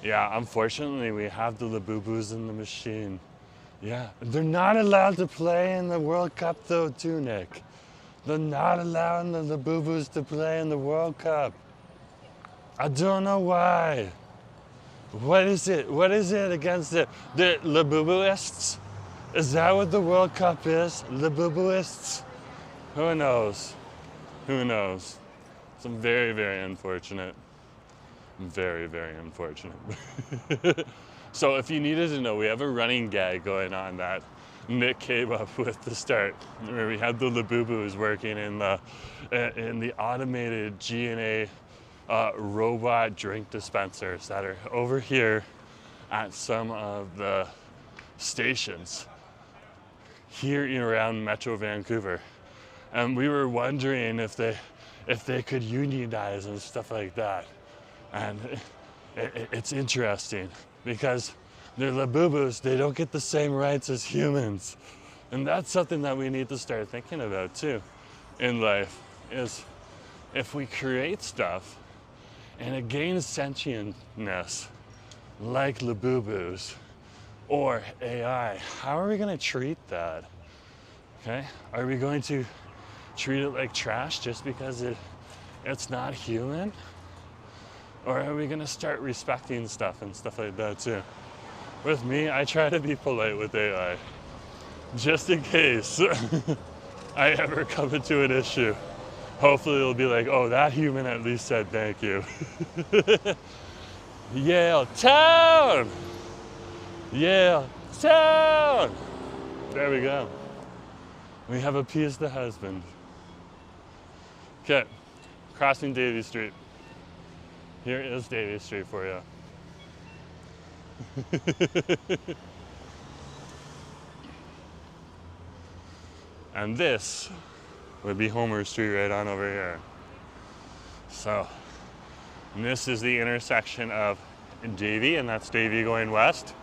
[SPEAKER 1] Yeah, unfortunately we have the Labubus in the machine. Yeah, they're not allowed to play in the World Cup though too, Nick. They're not allowing the Labubus to play in the World Cup. I don't know why. What is it? What is it against the Labubuists? Is that what the World Cup is? Labubuists? Who knows? Who knows? It's very, very unfortunate. Very, very unfortunate. So if you needed to know, we have a running gag going on that Nick came up with to start, where we had the Labubus working in the automated G&A robot drink dispensers that are over here at some of the stations here around Metro Vancouver. And we were wondering if they could unionize and stuff like that. And it's interesting because they're Labubus, they don't get the same rights as humans. And that's something that we need to start thinking about too in life, is if we create stuff and it gains sentientness like Labubus or AI, how are we going to treat that? Okay, are we going to treat it like trash just because it's not human? Or are we going to start respecting stuff and stuff like that too? With me, I try to be polite with AI, just in case I ever come into an issue. Hopefully it'll be like, oh, that human at least said thank you. Yale Town! Yale Town! There we go. We have appeased the husband. Okay, crossing Davie Street. Here is Davie Street for you. And this would be Homer Street right on over here. So, and this is the intersection of Davie, and that's Davie going west.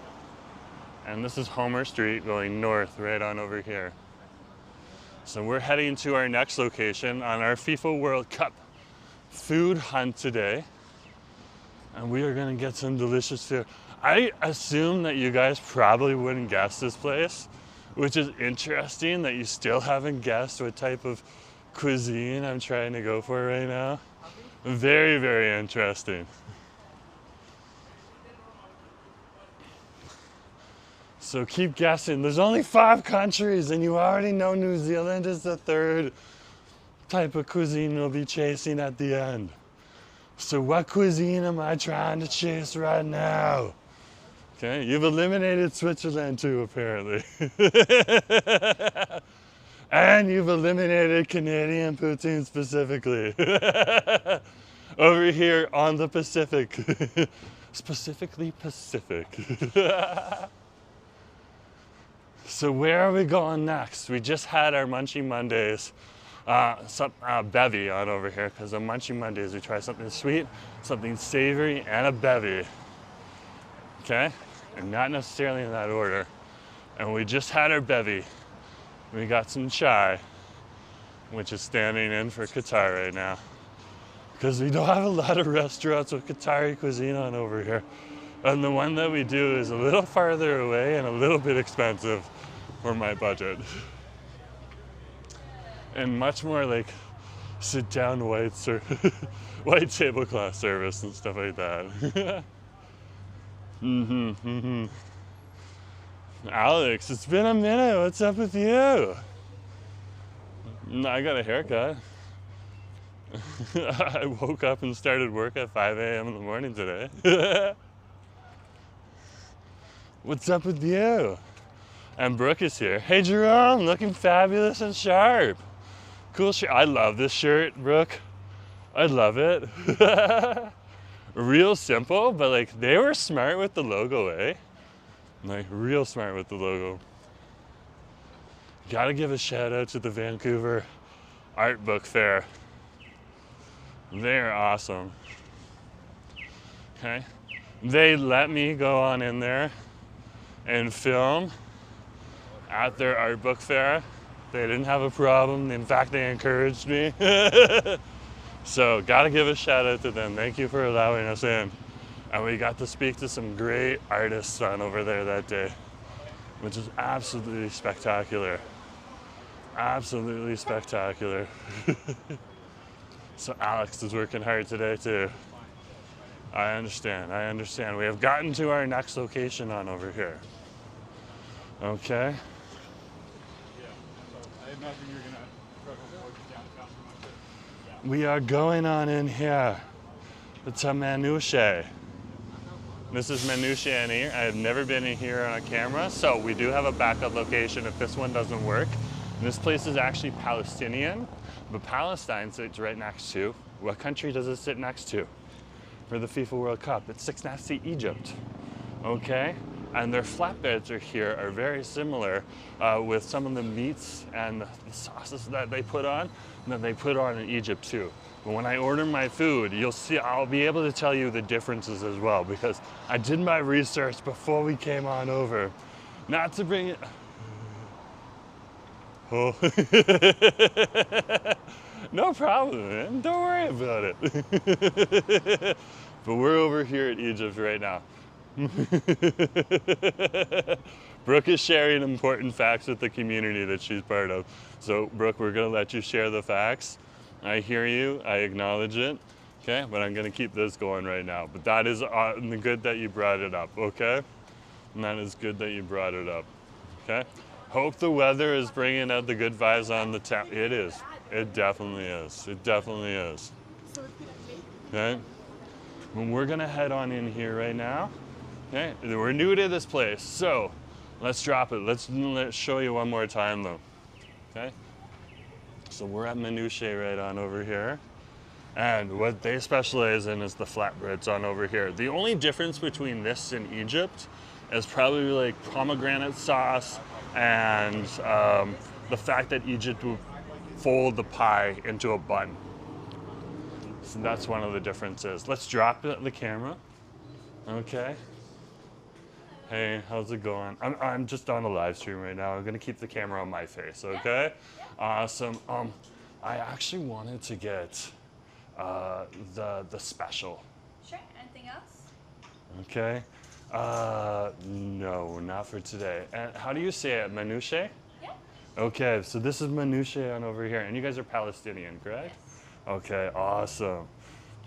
[SPEAKER 1] And this is Homer Street going north right on over here. So we're heading to our next location on our FIFA World Cup food hunt today. And we are gonna get some delicious food. I assume that you guys probably wouldn't guess this place, which is interesting that you still haven't guessed what type of cuisine I'm trying to go for right now. Very, very interesting. So keep guessing. There's only 5 countries and you already know New Zealand is the 3rd type of cuisine we'll be chasing at the end. So what cuisine am I trying to chase right now? Okay, you've eliminated Switzerland too, apparently. And you've eliminated Canadian poutine specifically. over here on the Pacific. Specifically Pacific. So where are we going next? We just had our Munchie Mondays. Bevy on over here, because on Munchie Mondays we try something sweet, something savory, and a bevy. Okay? And not necessarily in that order. And we just had our bevy. We got some chai, which is standing in for Qatar right now. Because we don't have a lot of restaurants with Qatari cuisine on over here. And the one that we do is a little farther away and a little bit expensive for my budget. And much more like sit-down white tablecloth service and stuff like that. Alex, it's been a minute. What's up with you? I got a haircut. I woke up and started work at 5 a.m. in the morning today. What's up with you? And Brooke is here. Hey Jerome, looking fabulous and sharp. Cool shirt. I love this shirt, Brooke. I love it. Real simple, but like they were smart with the logo, eh? Like real smart with the logo. Gotta give a shout out to the Vancouver Art Book Fair. They're awesome. Okay. They let me go on in there and film at their art book fair. They didn't have a problem. In fact, they encouraged me. So gotta give a shout out to them. Thank you for allowing us in. And we got to speak to some great artists on over there that day, which is absolutely spectacular. Absolutely spectacular. So Alex is working hard today too. I understand. We have gotten to our next location on over here. Okay.
[SPEAKER 6] I imagine you're gonna struggle towards downtown.
[SPEAKER 1] We are going on in here to Manouche. This is Manouche in here. I have never been in here on a camera, so we do have a backup location if this one doesn't work. And this place is actually Palestinian, but Palestine sits right next to, what country does it sit next to for the FIFA World Cup? It sits next to Egypt, okay? And their flatbreads are very similar with some of the meats and the sauces that they put on, and that they put on in Egypt too. But when I order my food, you'll see, I'll be able to tell you the differences as well, because I did my research before we came on over. Not to bring it, oh. No problem, man. Don't worry about it. But we're over here at Egypt right now. Brooke is sharing important facts with the community that she's part of. So Brooke, we're gonna let you share the facts. I hear you, I acknowledge it, okay? But I'm gonna keep this going right now. But that is good that you brought it up, okay? And that is good that you brought it up, okay? Hope the weather is bringing out the good vibes on the town. It is, it definitely is, it definitely is. Okay? Well, we're gonna head on in here right now. Okay, we're new to this place, so let's drop it. Let's show you one more time though. Okay, so we're at Manouche right on over here, and what they specialize in is the flatbreads on over here. The only difference between this and Egypt is probably like pomegranate sauce and the fact that Egypt will fold the pie into a bun. So that's one of the differences. Let's drop it at the camera. Okay. Hey, how's it going? I'm just on a live stream right now. I'm gonna keep the camera on my face, okay? Awesome. I actually wanted to get the special.
[SPEAKER 2] Sure. Anything else?
[SPEAKER 1] Okay. No, not for today. And how do you say it? Manouche?
[SPEAKER 2] Yeah.
[SPEAKER 1] Okay, so this is Manouche on over here, and you guys are Palestinian, correct?
[SPEAKER 2] Yes.
[SPEAKER 1] Okay, awesome.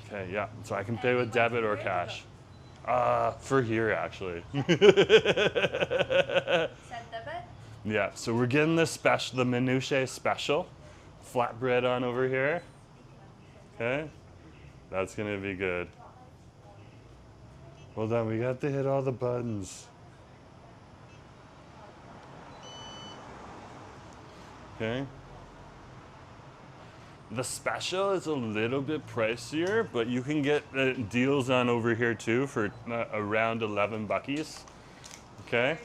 [SPEAKER 1] Okay, yeah. So I can pay with debit or cash. For here, actually.
[SPEAKER 2] Said debit?
[SPEAKER 1] Yeah, so we're getting the special, the Manouche special. Flatbread on over here. Okay, that's gonna be good. Hold on, we got to hit all the buttons. Okay. The special is a little bit pricier, but you can get deals on over here too for around 11 buckies. Okay.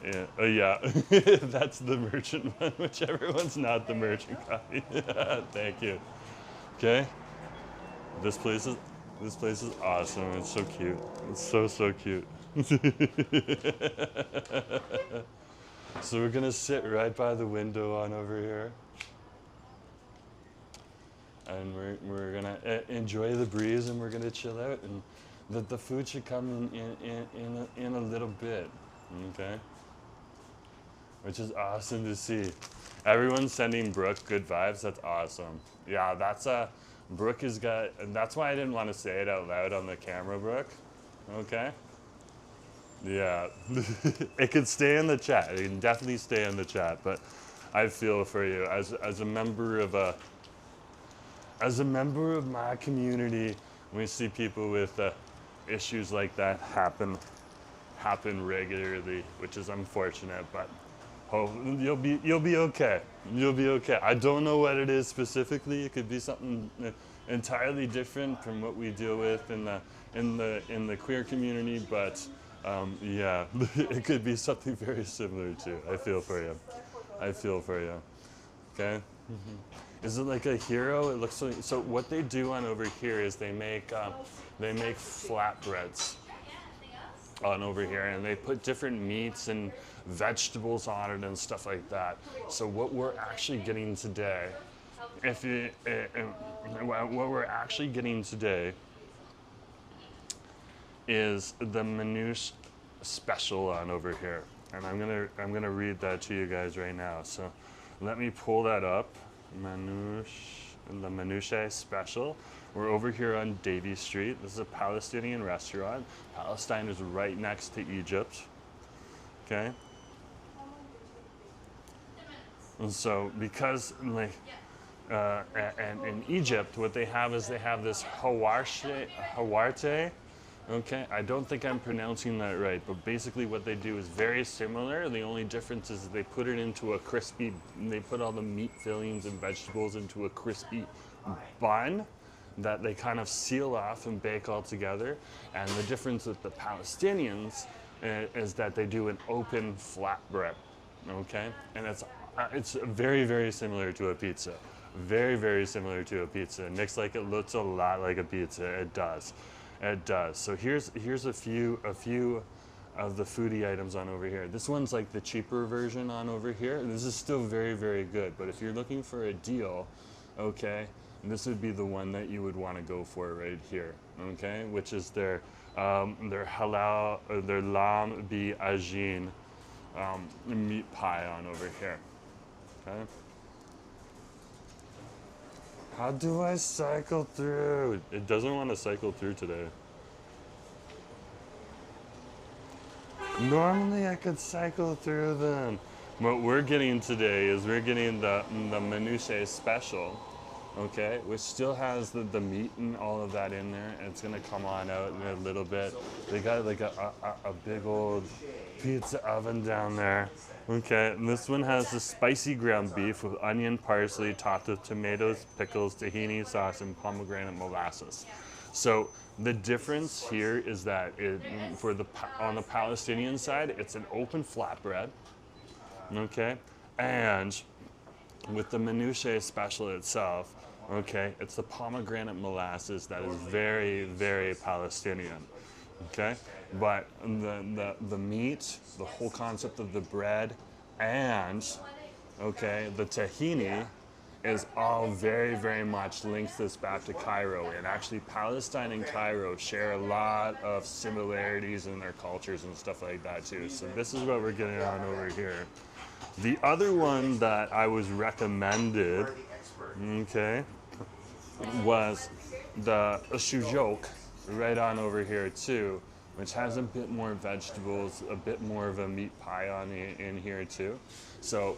[SPEAKER 1] Yeah. Yeah. That's the merchant one, whichever one's not the merchant copy. Thank you. Okay. This place is awesome. It's so cute. It's so cute. So we're gonna sit right by the window on over here. And we're gonna enjoy the breeze, and we're gonna chill out, and the food should come in a little bit, okay? Which is awesome to see. Everyone's sending Brooke good vibes. That's awesome. Yeah, that's Brooke has got, and that's why I didn't want to say it out loud on the camera, Brooke. Okay. Yeah, it could stay in the chat. It can definitely stay in the chat. But I feel for you as a member of my community. We see people with issues like that happen regularly, which is unfortunate. But you'll be okay. You'll be okay. I don't know what it is specifically. It could be something entirely different from what we deal with in the queer community, but yeah, it could be something very similar too. I feel for you. I feel for you. Okay. Is it like a hero? It looks like, so what they do on over here is they make flatbreads on over here, and they put different meats and vegetables on it and stuff like that. So what we're actually getting today, what we're actually getting today is the Manouche special on over here, and I'm gonna read that to you guys right now. So let me pull that up. The Manouche special. We're over here on Davie Street. This is a Palestinian restaurant. Palestine is right next to Egypt. Okay. And so because like and in Egypt, what they have is they have this hawarte. Okay, I don't think I'm pronouncing that right, but basically what they do is very similar. The only difference is they put it into a crispy, they put all the meat fillings and vegetables into a crispy bun that they kind of seal off and bake all together. And the difference with the Palestinians is that they do an open flatbread, okay? And it's very, very similar to a pizza. Very, very similar to a pizza. Nick's like, it looks a lot like a pizza. It does. It does. So here's a few of the foodie items on over here. This one's like the cheaper version on over here. This is still very, very good. But if you're looking for a deal, okay, this would be the one that you would want to go for right here. Okay, which is their halal, their lamb bi ajin meat pie on over here. Okay. How do I cycle through? It doesn't want to cycle through today. Normally I could cycle through them. What we're getting today is we're getting the Manouche special, okay, which still has the meat and all of that in there. And it's gonna come on out in a little bit. They got like a big old pizza oven down there. Okay, and this one has the spicy ground beef with onion, parsley, topped with tomatoes, pickles, tahini sauce, and pomegranate molasses. So the difference here is that on the Palestinian side, it's an open flatbread, okay, and with the Manouche special itself, okay, it's the pomegranate molasses that is very, very Palestinian. Okay, but the meat, the whole concept of the bread, and okay, the tahini is all very, very much links this back to Cairo. And actually, Palestine and Cairo share a lot of similarities in their cultures and stuff like that too. So this is what we're getting on over here. The other one that I was recommended, okay, was the shujok. Right on over here too, which has a bit more vegetables, a bit more of a meat pie on in here too. So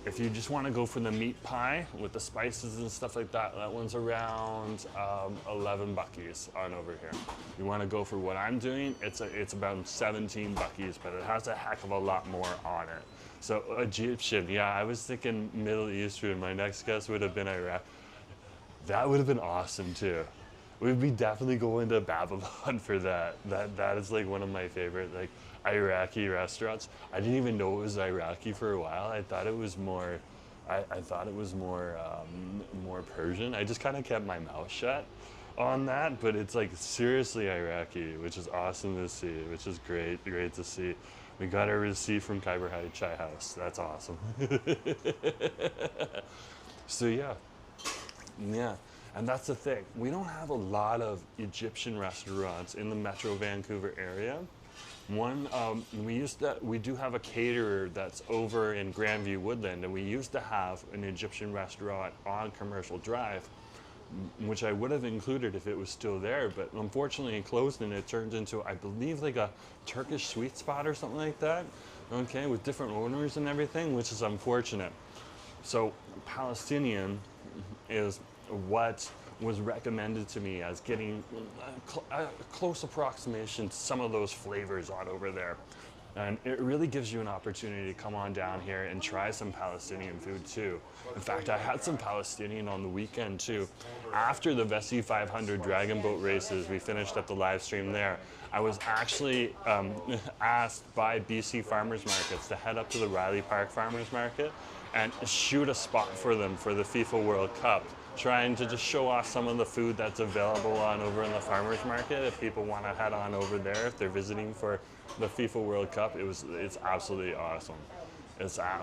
[SPEAKER 1] if you just want to go for the meat pie with the spices and stuff like that, that one's around 11 buckies on over here. You want to go for what I'm doing, it's about 17 buckies, but it has a heck of a lot more on it. So Egyptian, yeah, I was thinking Middle Eastern. My next guess would have been Iraq. That would have been awesome too. We'd be definitely going to Babylon for that. That is like one of my favorite like Iraqi restaurants. I didn't even know it was Iraqi for a while. I thought it was more, I thought it was more more Persian. I just kind of kept my mouth shut on that, but it's like seriously Iraqi, which is awesome to see, which is great to see. We got our receipt from Khyber Chai House. That's awesome. So yeah, and that's the thing. We don't have a lot of Egyptian restaurants in the Metro Vancouver area. One, we do have a caterer that's over in Grandview Woodland, and we used to have an Egyptian restaurant on Commercial Drive, which I would have included if it was still there, but unfortunately it closed and it turned into, I believe, like a Turkish sweet spot or something like that, okay, with different owners and everything, which is unfortunate. So Palestinian is what was recommended to me as getting a close approximation to some of those flavors on over there. And it really gives you an opportunity to come on down here and try some Palestinian food too. In fact, I had some Palestinian on the weekend too. After the Vessi 500 Dragon Boat races, we finished up the live stream there. I was actually asked by BC Farmers Markets to head up to the Riley Park Farmers Market and shoot a spot for them for the FIFA World Cup, trying to just show off some of the food that's available on over in the farmers market if people want to head on over there if they're visiting for the FIFA World Cup. It's absolutely awesome. It's I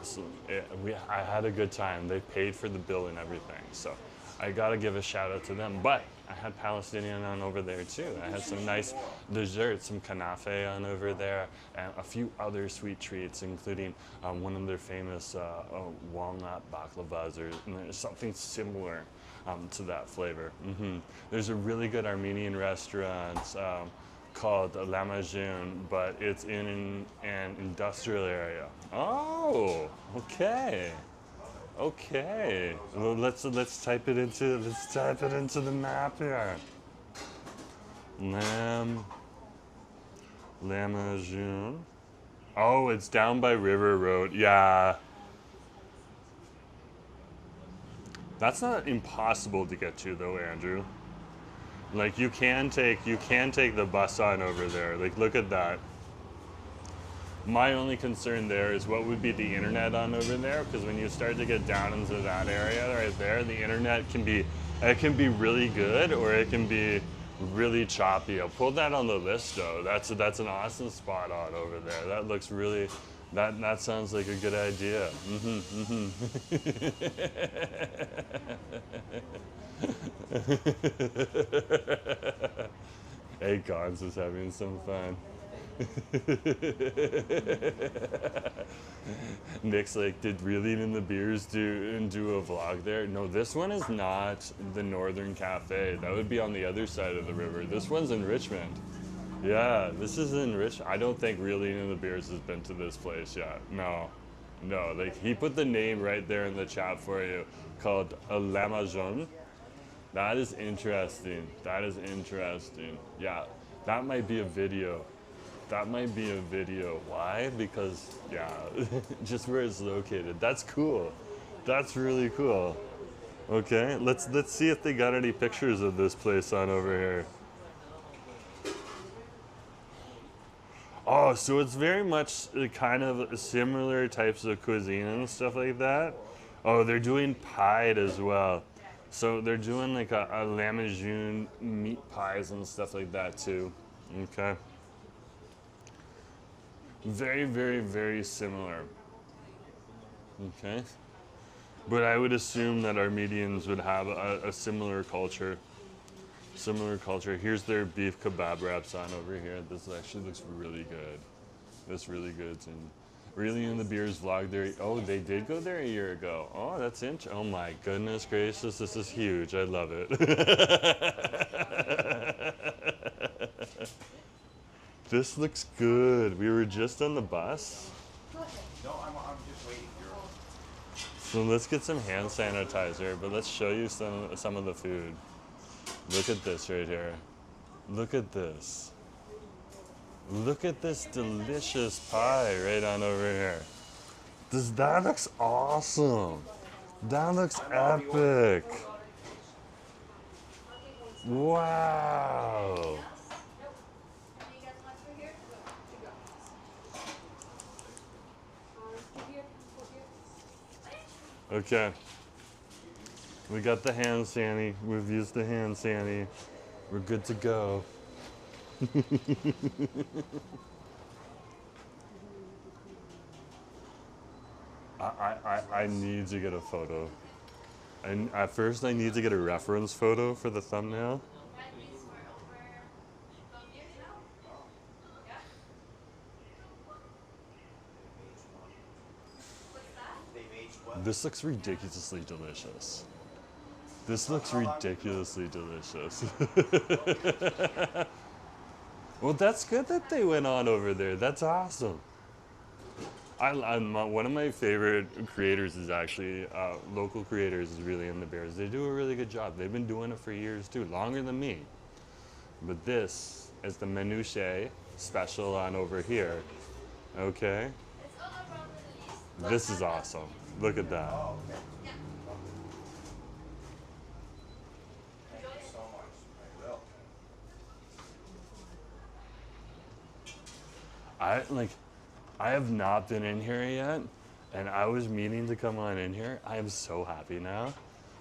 [SPEAKER 1] had a good time. They paid for the bill and everything, so I gotta give a shout out to them. But I had Palestinian on over there too. I had some nice desserts, some kanafe on over there, and a few other sweet treats, including one of their famous walnut baklavas, or something similar to that flavor. There's a really good Armenian restaurant called La Majun, but it's in an industrial area. Oh, okay. Okay. Well, let's type it into the map here. La Majun. Oh, it's down by River Road. Yeah. That's not impossible to get to though, Andrew. Like you can take the bus on over there. Like look at that. My only concern there is what would be the internet on over there, because when you start to get down into that area right there, the internet can be really good or it can be really choppy. I'll put that on the list though. That's an awesome spot on over there. That looks really that sounds like a good idea. Hey, Gons is having some fun. Nick's like, did Reeling in the Beers do a vlog there? No, this one is not the Northern Cafe. That would be on the other side of the river. This one's in Richmond. Yeah, this is in Richmond. I don't think Reeling in the Beers has been to this place yet. No, like he put the name right there in the chat for you, called La Majun. That is interesting. That is interesting. Yeah, that might be a video. That might be a video. Why? Because, yeah, just where it's located. That's cool. That's really cool. Okay, let's see if they got any pictures of this place on over here. Oh, so it's very much kind of similar types of cuisine and stuff like that. Oh, they're doing pied as well. So they're doing like a La Majun meat pies and stuff like that too. Okay. Very, very, very similar. Okay. But I would assume that Armenians would have a similar culture. Similar culture. Here's their beef kebab wraps on over here. This actually looks really good. This really good. And Reeling in the Beers vlog there. Oh, they did go there a year ago. Oh, that's interesting. Oh my goodness gracious. This is huge. I love it. This looks good. We were just on the bus.
[SPEAKER 7] No, I'm just waiting.
[SPEAKER 1] So let's get some hand sanitizer, but let's show you some of the food. Look at this right here. Look at this. Look at this delicious pie right on over here. That looks awesome. That looks epic. Wow. Okay. We got the hand sani. We've used the hand sani. We're good to go. I need to get a photo. And at first I need to get a reference photo for the thumbnail. This looks ridiculously delicious. This looks ridiculously delicious. Well, that's good that they went on over there. That's awesome. One of my favorite creators is actually, local creators is really in the Bears. They do a really good job. They've been doing it for years too, longer than me. But this is the minutiae special on over here. Okay? This is awesome. Look at that. I have not been in here yet, and I was meaning to come on in here. I am so happy now.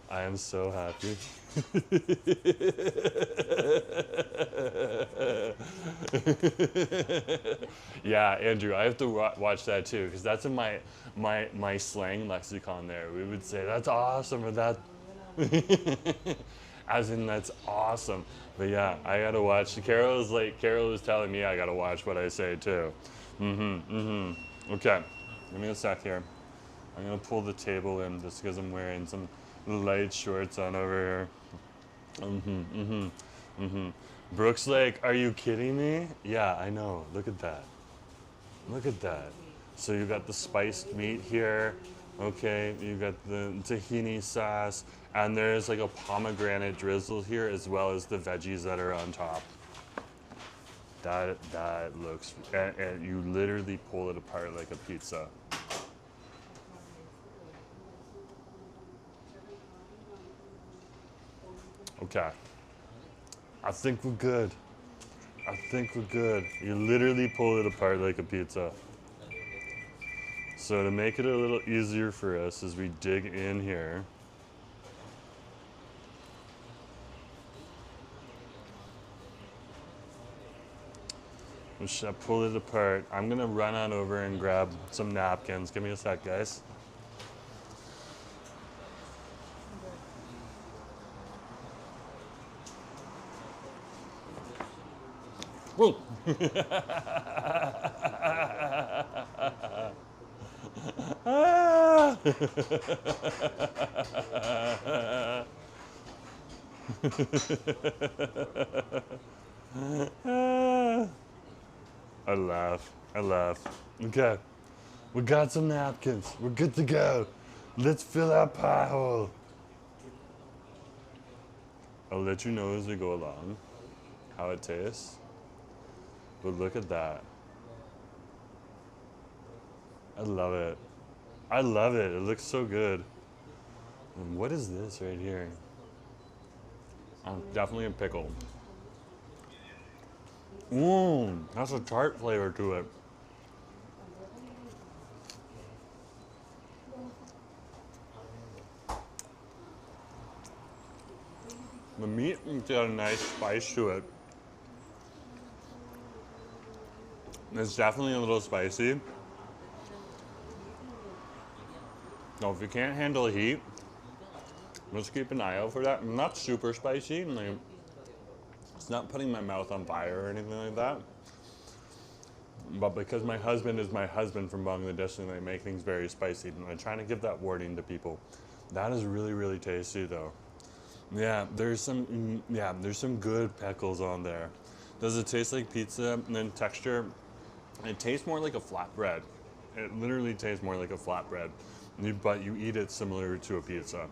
[SPEAKER 1] I am so happy. Yeah, Andrew, I have to watch that too, because that's in my slang lexicon there. We would say, that's awesome, or that, as in that's awesome. But yeah, I gotta watch. Carol was telling me I gotta watch what I say too. Okay, give me a sec here. I'm gonna pull the table in just because I'm wearing some light shorts on over here. Brooke's like, are you kidding me? Yeah, I know. Look at that. Look at that. So you got the spiced meat here. Okay, you got the tahini sauce, and there's like a pomegranate drizzle here, as well as the veggies that are on top. That looks, and you literally pull it apart like a pizza. Okay. I think we're good. I think we're good. You literally pull it apart like a pizza. So to make it a little easier for us as we dig in here, we should pull it apart. I'm gonna run on over and grab some napkins. Give me a sec, guys. Whoa. I laugh. Okay, we got some napkins. We're good to go. Let's fill our pie hole. I'll let you know as we go along how it tastes. But look at that. I love it. I love it. It looks so good. And what is this right here? Definitely a pickle. That's a tart flavor to it. The meat has got a nice spice to it. It's definitely a little spicy. So if you can't handle the heat, just keep an eye out for that. Not super spicy. Like, it's not putting my mouth on fire or anything like that. But because my husband is my husband from Bangladesh and they make things very spicy, and I'm trying to give that warning to people. That is really, really tasty though. Yeah, there's some good pickles on there. Does it taste like pizza and then texture? It tastes more like a flatbread. It literally tastes more like a flatbread, but you eat it similar to a pizza.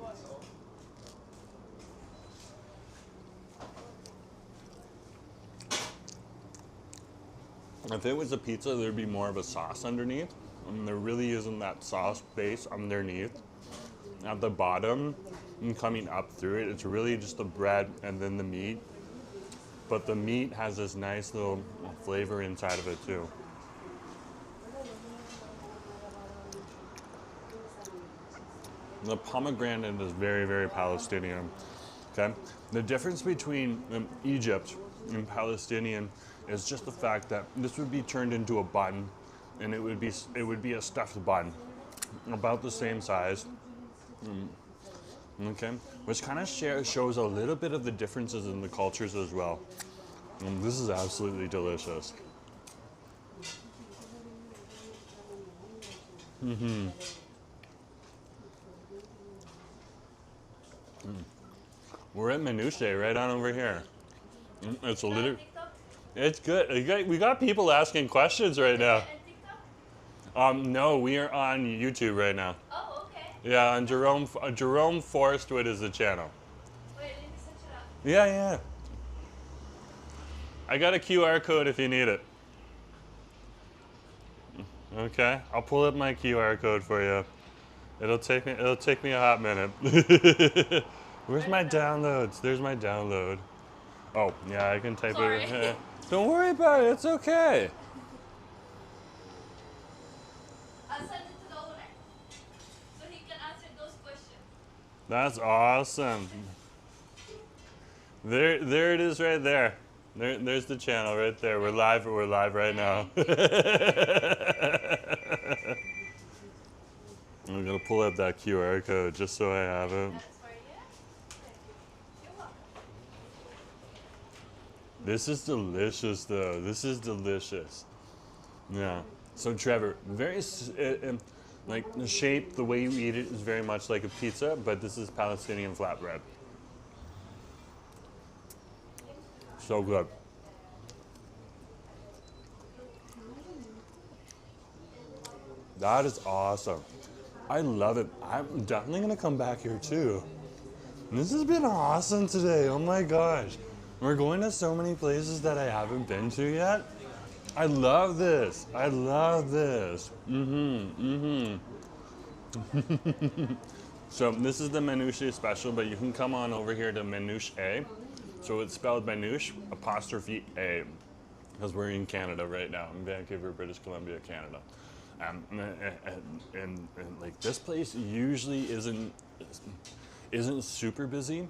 [SPEAKER 1] If it was a pizza, there'd be more of a sauce underneath. and there really isn't that sauce base underneath. At the bottom and coming up through it, it's really just the bread and then the meat. But the meat has this nice little flavor inside of it too. The pomegranate is very, very Palestinian. Okay, the difference between Egypt and Palestinian is just the fact that this would be turned into a bun, and it would be a stuffed bun, about the same size. Okay, which kind of shows a little bit of the differences in the cultures as well. This is absolutely delicious. We're at Munchie right on over here. It's a little. It's good. We got people asking questions right now. No, we are on YouTube right now.
[SPEAKER 2] Oh, okay.
[SPEAKER 1] Yeah, and Jerome Forestwood is the channel.
[SPEAKER 2] Wait, let me search it up.
[SPEAKER 1] Yeah. I got a QR code if you need it. Okay, I'll pull up my QR code for you. It'll take me a hot minute. Where's my downloads? There's my download. Oh, yeah, I can type
[SPEAKER 2] Sorry.
[SPEAKER 1] it. Don't worry about it. It's okay.
[SPEAKER 2] I'll send it to the owner so he can answer those questions.
[SPEAKER 1] That's awesome. There it is right there. There's the channel right there. We're live right now. I'm gonna pull up that QR code just so I have it.
[SPEAKER 2] That's for you. You're welcome.
[SPEAKER 1] This is delicious though. This is delicious. Yeah. So Trevor, like the shape, the way you eat it is very much like a pizza, but this is Palestinian flatbread. So good. That is awesome. I love it. I'm definitely gonna come back here too. This has been awesome today. Oh my gosh. We're going to so many places that I haven't been to yet. I love this. I love this. So this is the Munchie special, but you can come on over here to Munchie. So it's spelled Manouche apostrophe A, because we're in Canada right now, in Vancouver, British Columbia, Canada. And like this place usually isn't super busy.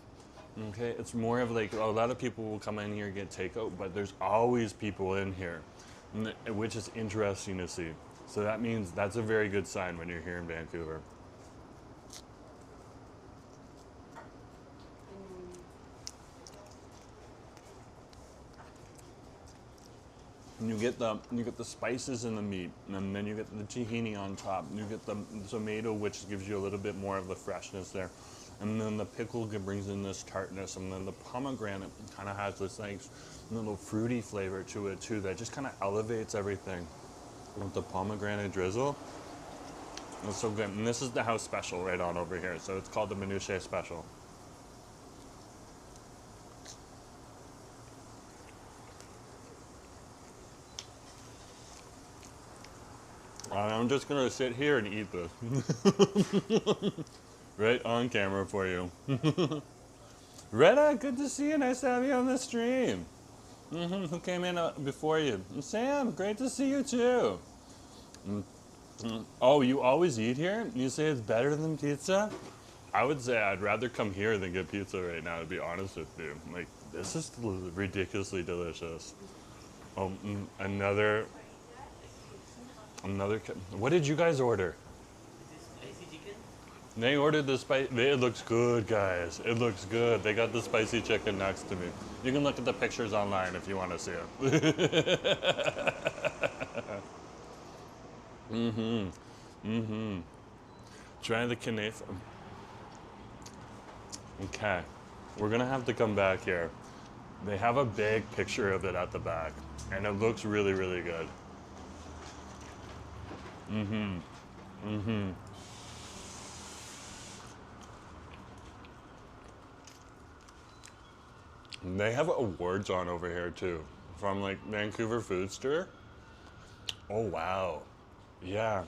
[SPEAKER 1] Okay, it's more of like a lot of people will come in here and get takeout, but there's always people in here, which is interesting to see. So that means that's a very good sign when you're here in Vancouver. And you get the spices in the meat, and then you get the tahini on top. You get the tomato, which gives you a little bit more of the freshness there, and then the pickle brings in this tartness, and then the pomegranate kind of has this nice little fruity flavor to it too that just kind of elevates everything with the pomegranate drizzle. It's so good. And this is the house special right on over here, so it's called the Munchie special. I'm just gonna sit here and eat this. Right on camera for you. Retta, good to see you. Nice to have you on the stream. Who came in before you? Sam, great to see you too. Oh, you always eat here? You say it's better than pizza? I would say I'd rather come here than get pizza right now, to be honest with you. Like, this is ridiculously delicious. Oh, another. What did you guys order?
[SPEAKER 8] Spicy chicken.
[SPEAKER 1] They ordered the spicy. It looks good, guys. It looks good. They got the spicy chicken next to me. You can look at the pictures online if you want to see it. Try the knafe. Okay, we're gonna have to come back here. They have a big picture of it at the back, and it looks really, really good. They have awards on over here too, from like Vancouver Food Store. Oh wow, yeah.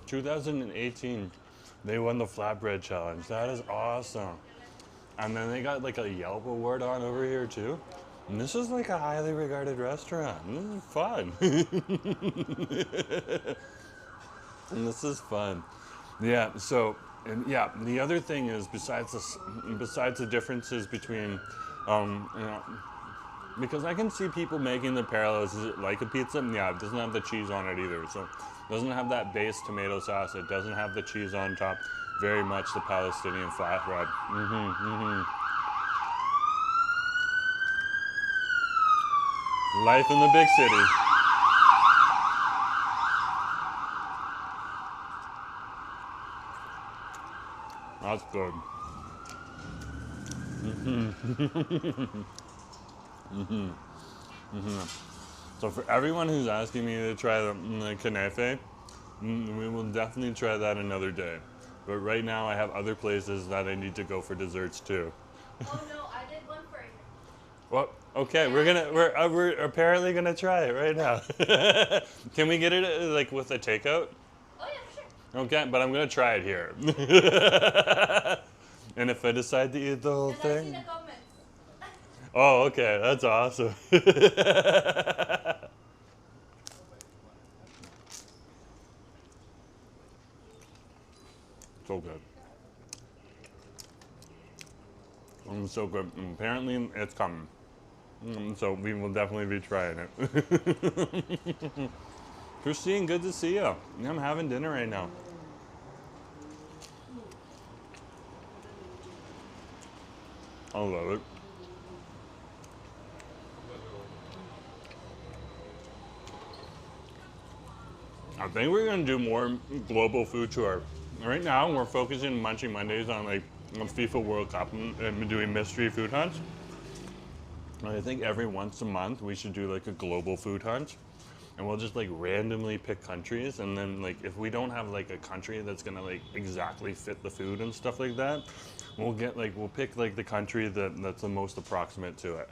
[SPEAKER 1] 2018, they won the flatbread challenge. That is awesome. And then they got like a Yelp award on over here too. And this is like a highly regarded restaurant. This is fun. And this is fun. Yeah, so, and yeah, the other thing is besides the differences between, you know, because I can see people making the parallels. Is it like a pizza? Yeah, it doesn't have the cheese on it either. So it doesn't have that base tomato sauce. It doesn't have the cheese on top. Very much the Palestinian flatbread. Life in the big city. That's good. So for everyone who's asking me to try the knafe, we will definitely try that another day. But right now I have other places that I need to go for desserts too.
[SPEAKER 2] Oh no, I did one for you.
[SPEAKER 1] Well, okay, we're apparently gonna try it right now. Can we get it like with a takeout?
[SPEAKER 2] Oh yeah, for sure.
[SPEAKER 1] Okay, but I'm gonna try it here. And if I decide to eat the whole
[SPEAKER 2] Because I see
[SPEAKER 1] thing.
[SPEAKER 2] the comments.
[SPEAKER 1] Oh, okay, that's awesome. So good. So good. Apparently, it's coming. So we will definitely be trying it. Christine, good to see you. I'm having dinner right now. I love it. I think we're gonna do more global food tour. Right now, we're focusing Munchie Mondays on like FIFA World Cup and doing mystery food hunts. And I think every once a month we should do like a global food hunt, and we'll just like randomly pick countries. And then like if we don't have like a country that's gonna like exactly fit the food and stuff like that, we'll pick like the country that's the most approximate to it.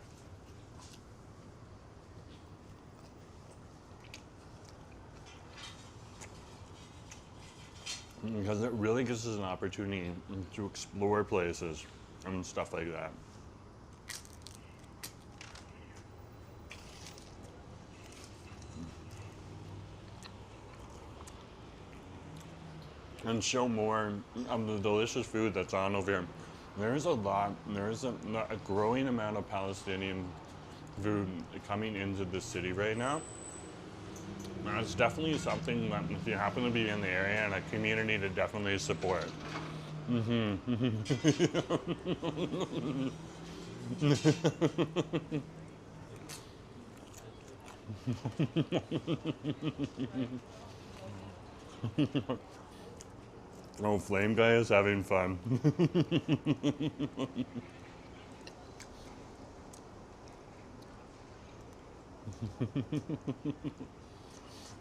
[SPEAKER 1] Because it really gives us an opportunity to explore places and stuff like that. And show more of the delicious food that's on over here. There's a growing amount of Palestinian food coming into the city right now. And it's definitely something that if you happen to be in the area and a community to definitely support. Oh, Flame Guy is having fun.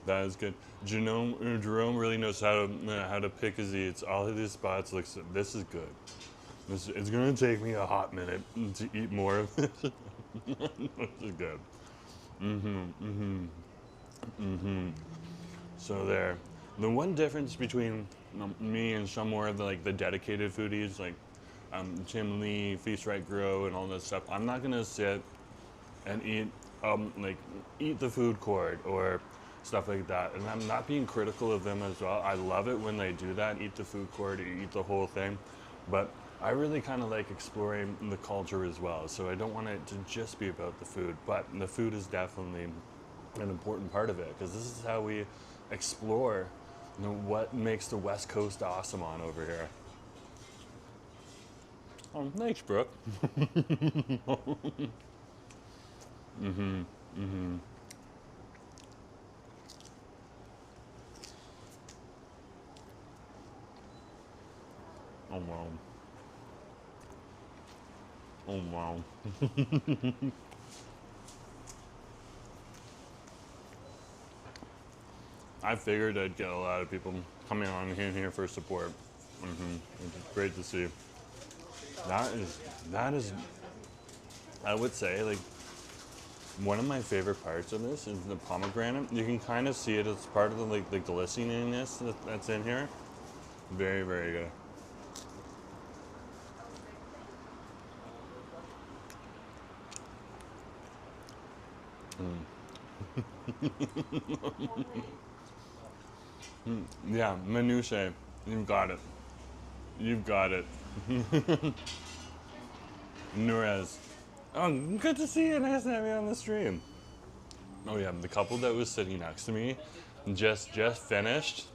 [SPEAKER 1] That is good. Jerome really knows how to pick his eats. All of these spots looks. This is good. It's gonna take me a hot minute to eat more of this. This is good. So there. The one difference between me and some more of the dedicated foodies like Tim Lee, Feast Right Grow, and all that stuff, I'm not gonna sit and eat the food court or stuff like that. And I'm not being critical of them as well. I love it when they do that, eat the food court, eat the whole thing. But I really kind of like exploring the culture as well. So I don't want it to just be about the food, but the food is definitely an important part of it, because this is how we explore what makes the West Coast awesome on over here. Oh, thanks, Brooke. Oh wow. Oh wow. I figured I'd get a lot of people coming on in here for support. It's great to see. That is, I would say, like, One of my favorite parts of this is the pomegranate. You can kind of see it as part of the like the glisteniness that's in here. Very, very good. Yeah, minutiae. You've got it. You've got it. Nurez. Oh, good to see you. Nice to have you on the stream. Oh yeah, the couple that was sitting next to me just finished.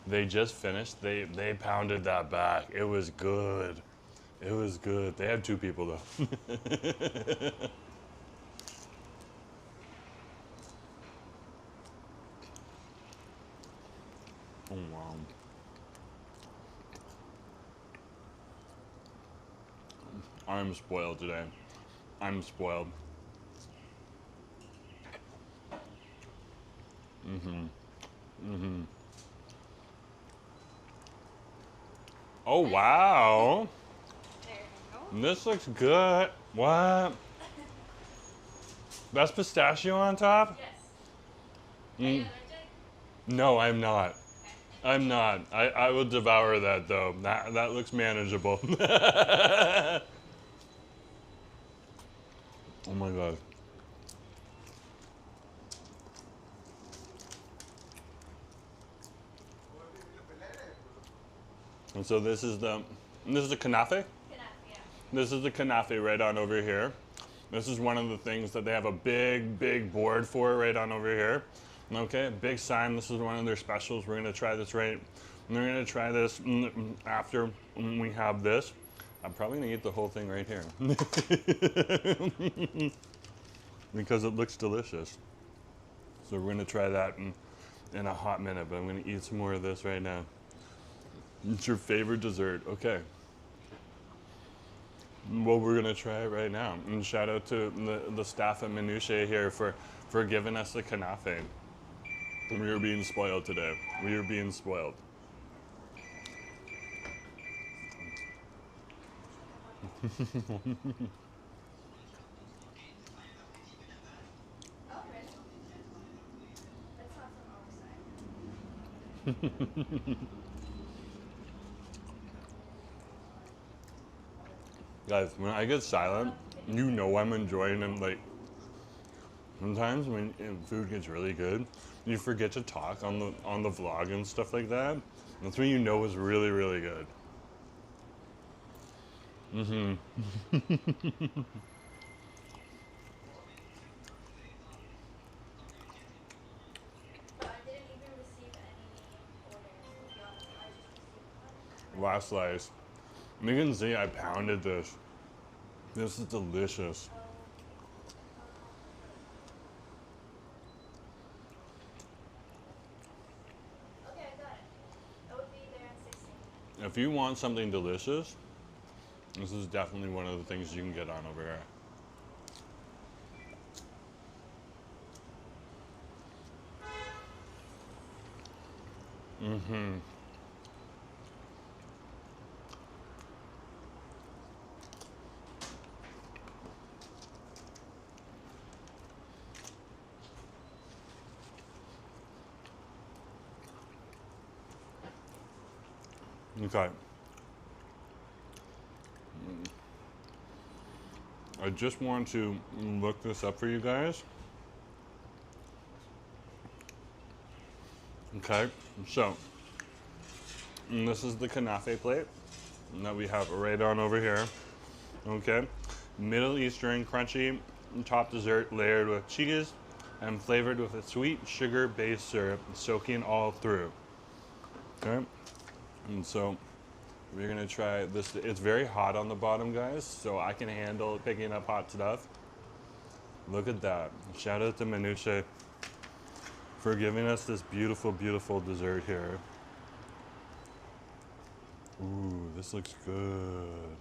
[SPEAKER 1] They just finished. They pounded that back. It was good. It was good. They had 2 people though. Oh wow. I'm spoiled today. I'm spoiled. Oh wow.
[SPEAKER 2] There you go.
[SPEAKER 1] This looks good. What? That's pistachio on top?
[SPEAKER 2] Yes.
[SPEAKER 1] Mm. No, I'm not. I'm not. I will devour that though. That looks manageable. Oh my god. And so this is the kanafe?
[SPEAKER 2] Yeah.
[SPEAKER 1] This is the kanafe right on over here. This is one of the things that they have a big board for right on over here. Okay, big sign. This is one of their specials. We're gonna try this right. And we're gonna try this after we have this. I'm probably gonna eat the whole thing right here. Because it looks delicious. So we're gonna try that in a hot minute, but I'm gonna eat some more of this right now. It's your favorite dessert, okay. Well, we're gonna try it right now. And shout out to the staff at Minutiae here for giving us the kanafe. We are being spoiled today. We are being spoiled.
[SPEAKER 2] Oh, really? That's not from our side.
[SPEAKER 1] Guys, when I get silent, you know I'm enjoying them. Like, sometimes when food gets really good, you forget to talk on the vlog and stuff like that. That's when you know it's really, really good.
[SPEAKER 2] But I didn't even receive any orders, to be honest. I just received one.
[SPEAKER 1] Last slice. You can see I pounded this. This is delicious.
[SPEAKER 2] Okay, I got it. It would be there in 16.
[SPEAKER 1] If you want something delicious, this is definitely one of the things you can get on over here. Okay. I just want to look this up for you guys. Okay, so this is the kanafe plate that we have right on over here. Okay, Middle Eastern crunchy top dessert layered with cheese and flavored with a sweet sugar-based syrup, soaking all through. Okay, and so we're gonna try this. It's very hot on the bottom, guys, so I can handle picking up hot stuff. Look at that. Shout out to Minutiae for giving us this beautiful, beautiful dessert here. Ooh, this looks good.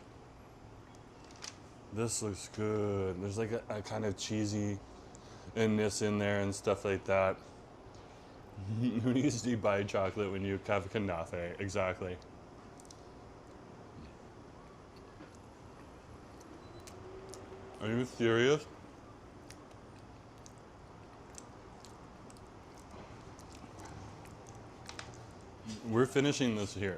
[SPEAKER 1] This looks good. There's like a kind of cheesy-ness in there and stuff like that. Who needs to buy chocolate when you have kanafe? Exactly. Are you serious? we're finishing this here.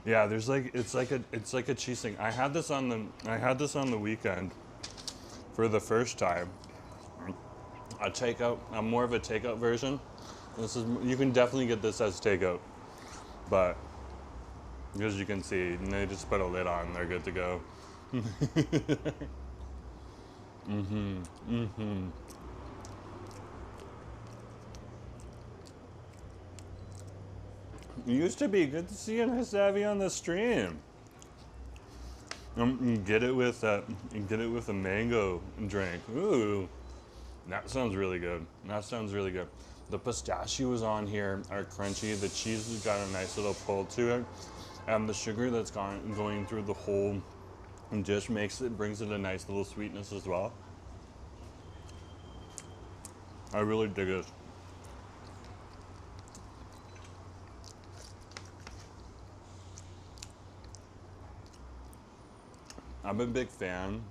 [SPEAKER 1] Yeah, there's like it's like a cheese thing. I had this on the weekend for the first time. A takeout. I'm more of a takeout version. You can definitely get this as takeout, but as you can see, they just put a lid on. They're good to go. It used to be good to see you. Nice to have you on the stream. Get it with a mango drink. Ooh, that sounds really good. That sounds really good. The pistachios on here are crunchy. The cheese has got a nice little pull to it, and the sugar that's going through the whole dish brings it a nice little sweetness as well. I really dig it. I'm a big fan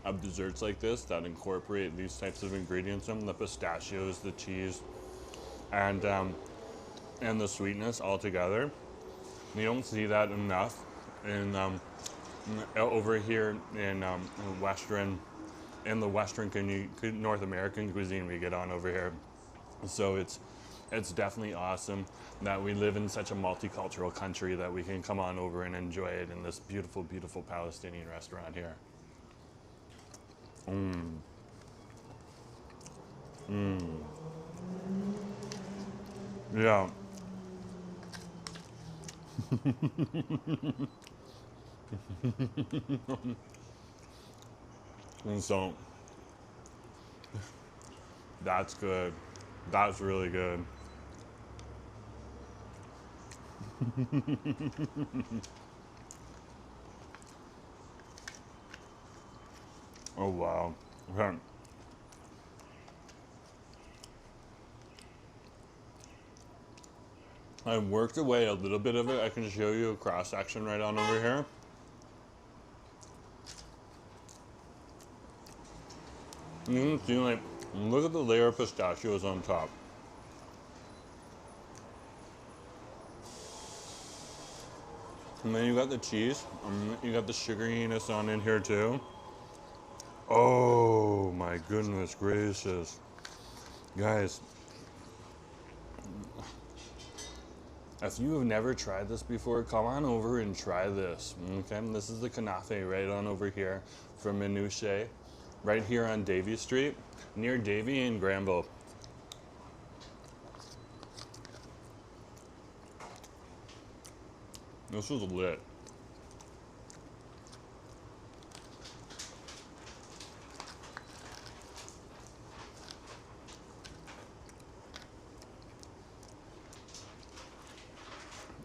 [SPEAKER 1] of desserts like this that incorporate these types of ingredients in them, the pistachios, the cheese, and the sweetness all together. You don't see that enough in over here in the Western North American cuisine we get on over here. So it's definitely awesome that we live in such a multicultural country that we can come on over and enjoy it in this beautiful, beautiful Palestinian restaurant here. Yeah. And so that's good. That's really good. Oh wow. Okay. I worked away a little bit of it. I can show you a cross section right on over here. You can see, like, look at the layer of pistachios on top. And then you got the cheese, and you got the sugariness on in here too. Oh my goodness gracious. Guys, if you have never tried this before, come on over and try this. Okay, this is the kanafe right on over here from Munchie, right here on Davie Street, near Davie and Granville. This was lit.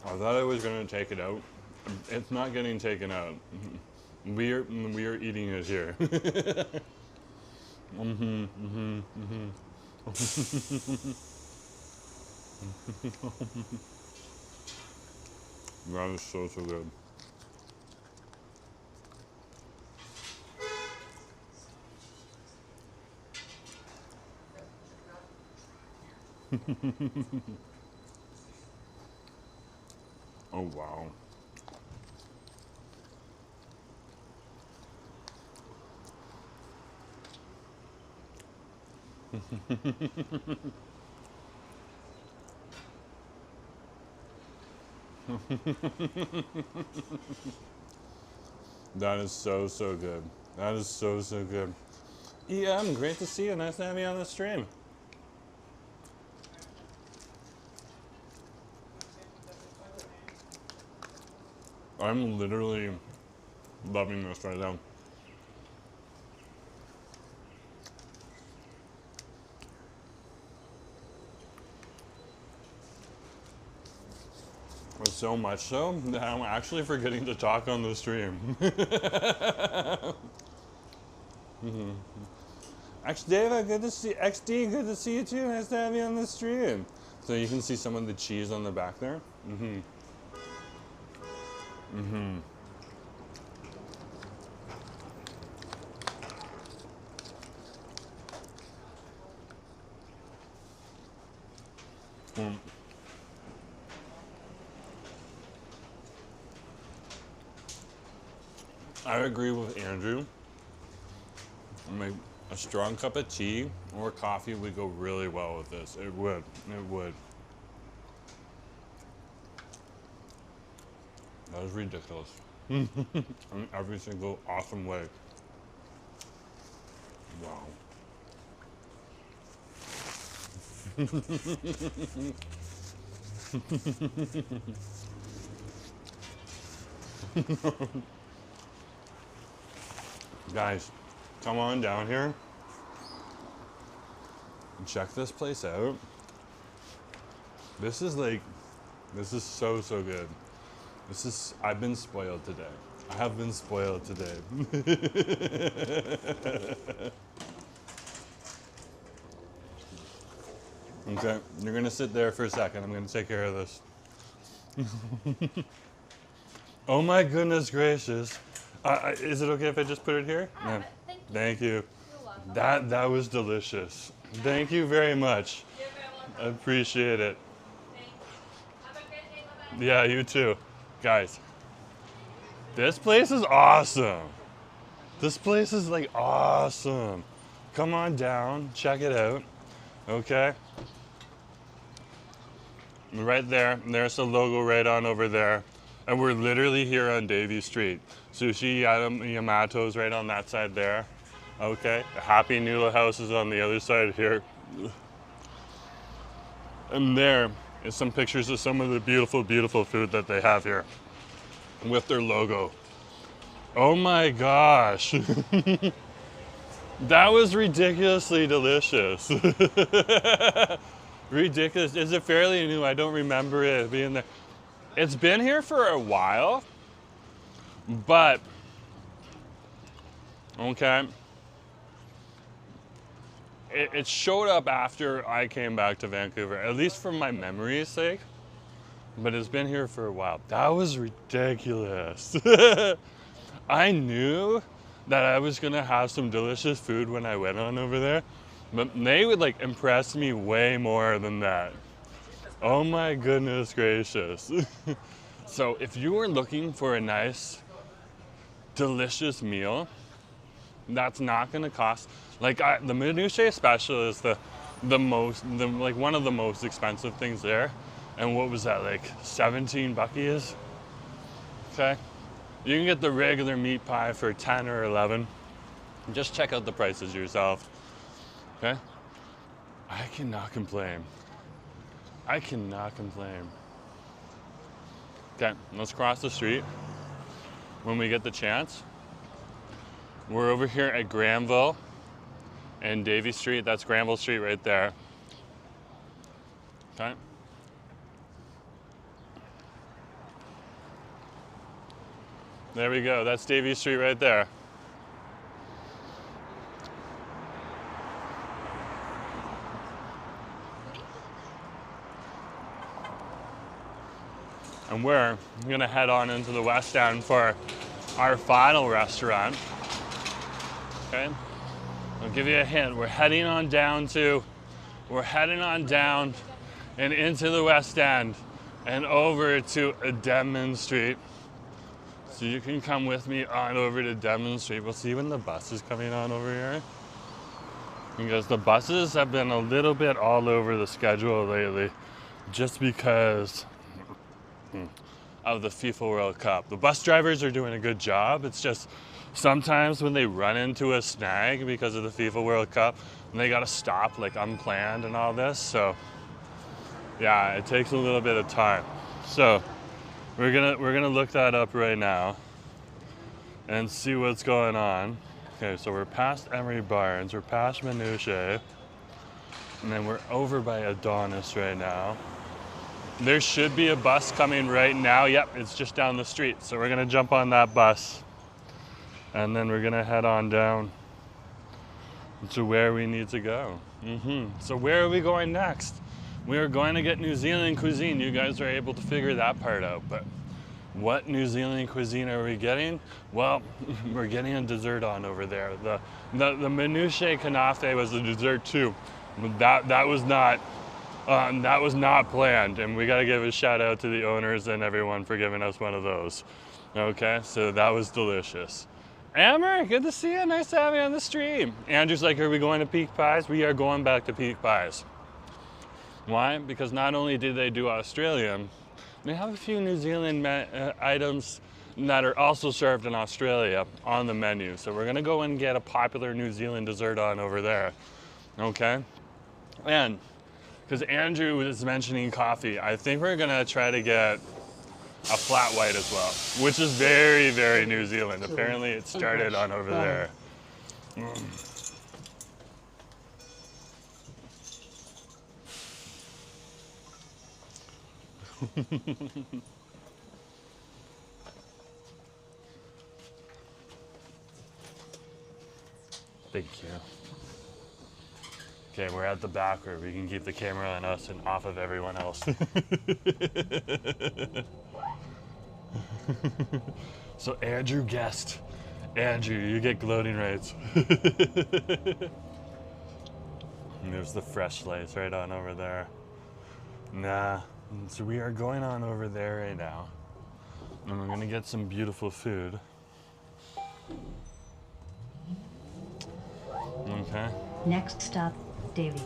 [SPEAKER 1] I thought I was gonna take it out. It's not getting taken out. We are eating it here. That is so good. Oh wow. That is so good. That is so good. Yeah, great to see you. Nice to have you on the stream. I'm literally loving this right now. So much so that I'm actually forgetting to talk on the stream. XD, good to see you too. Nice to have you on the stream. So you can see some of the cheese on the back there. I agree with Andrew. Like a strong cup of tea or coffee would go really well with this. It would. It would. That was ridiculous. In every single awesome way. Wow. Guys, come on down here and check this place out. This is so good. I've been spoiled today. I have been spoiled today. Okay, you're gonna sit there for a second. I'm gonna take care of this. Oh my goodness gracious. Is it okay if I just put it here?
[SPEAKER 2] Yeah, thank you.
[SPEAKER 1] Thank you.
[SPEAKER 2] You're welcome.
[SPEAKER 1] That was delicious. Thank you very much.
[SPEAKER 2] You're very welcome.
[SPEAKER 1] I appreciate it.
[SPEAKER 2] Thanks. Have a great day. Bye-bye.
[SPEAKER 1] Yeah, you too. Guys, this place is awesome. This place is like awesome. Come on down, check it out. Okay? Right there, there's the logo right on over there. And we're literally here on Davie Street. Sushi Yamato's right on that side there. Okay, Happy Noodle House is on the other side here. And there is some pictures of some of the beautiful, beautiful food that they have here with their logo. Oh my gosh. That was ridiculously delicious. Ridiculous. Is it fairly new? I don't remember it being there. It's been here for a while, but okay. It showed up after I came back to Vancouver, at least for my memory's sake, but it's been here for a while. That was ridiculous. I knew that I was gonna have some delicious food when I went on over there, but they would like impress me way more than that. Oh my goodness gracious. So if you were looking for a nice, delicious meal, that's not gonna cost, like the minutiae special is like one of the most expensive things there. And what was that, like 17 buckies? Okay. You can get the regular meat pie for 10 or 11. Just check out the prices yourself. Okay? I cannot complain. I cannot complain. Okay, let's cross the street when we get the chance. We're over here at Granville and Davie Street. That's Granville Street right there. Okay. There we go. That's Davie Street right there. And we're gonna head on into the West End for our final restaurant. Okay, I'll give you a hint. We're heading on down and into the West End and over to Denman Street. So you can come with me on over to Denman Street. We'll see when the bus is coming on over here. Because the buses have been a little bit all over the schedule lately, just because of the FIFA World Cup. The bus drivers are doing a good job. It's just sometimes when they run into a snag because of the FIFA World Cup, and they gotta stop like unplanned and all this. So yeah, it takes a little bit of time. So we're gonna look that up right now and see what's going on. Okay, so we're past Emery Barnes, we're past Minutiae, and then we're over by Adonis right now. There should be a bus coming right now. Yep, it's just down the street. So we're gonna jump on that bus and then we're gonna head on down to where we need to go. So where are we going next? We are going to get New Zealand cuisine. You guys are able to figure that part out, but what New Zealand cuisine are we getting? Well, we're getting a dessert on over there. The minutiae kanafe was a dessert too, but that was not That was not planned, and we got to give a shout out to the owners and everyone for giving us one of those. Okay, so that was delicious. Amber, good to see you. Nice to have you on the stream. Andrew's like, are we going to Peak Pies? We are going back to Peak Pies. Why? Because not only did they do Australian, they have a few New Zealand items that are also served in Australia on the menu. So we're gonna go and get a popular New Zealand dessert on over there. Okay? And because Andrew was mentioning coffee, I think we're gonna try to get a flat white as well, which is very, very New Zealand. Apparently it started on over there. Thank you. Okay, we're at the back where we can keep the camera on us and off of everyone else. So Andrew guessed. Andrew, you get gloating rights. And there's the fresh slice right on over there. Nah, so we are going on over there right now. And we're gonna get some beautiful food. Okay.
[SPEAKER 4] Next stop, Davie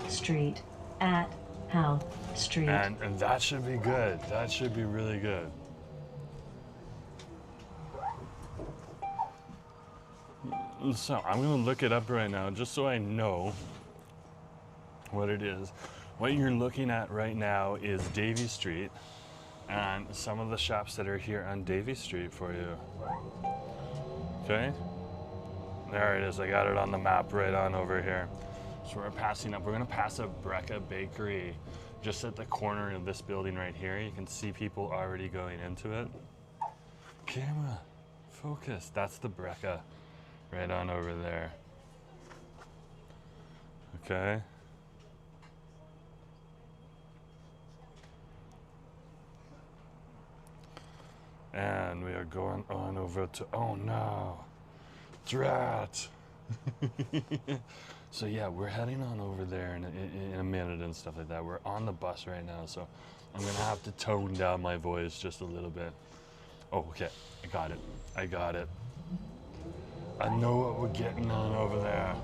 [SPEAKER 4] Street at Howe Street.
[SPEAKER 1] And that should be good. That should be really good. So I'm gonna look it up right now just so I know what it is. What you're looking at right now is Davie Street and some of the shops that are here on Davie Street for you. Okay? There it is. I got it on the map right on over here. So we're passing up. We're gonna pass a Brecca Bakery just at the corner of this building right here. You can see people already going into it. Camera, focus. That's the Brecca right on over there. Okay. And we are going on over to, oh no, drat. So yeah, we're heading on over there in a minute and stuff like that. We're on the bus right now, so I'm gonna have to tone down my voice just a little bit. Oh, okay, I got it. I got it. I know what we're getting on over there.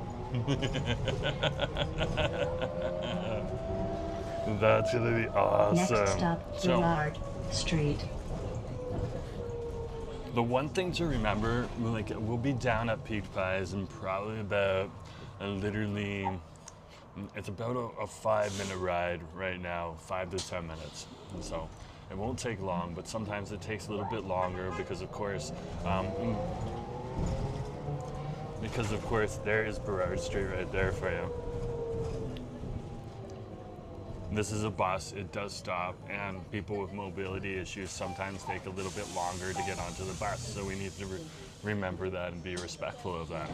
[SPEAKER 1] That's gonna be awesome.
[SPEAKER 4] Next stop, Gerard Street.
[SPEAKER 1] The one thing to remember, like, we'll be down at Peak Pies in probably about literally, it's about a 5-minute ride right now, 5 to 10 minutes. And so it won't take long, but sometimes it takes a little bit longer because of course, there is Burrard Street right there for you. This is a bus, it does stop, and people with mobility issues sometimes take a little bit longer to get onto the bus, so we need to remember that and be respectful of that.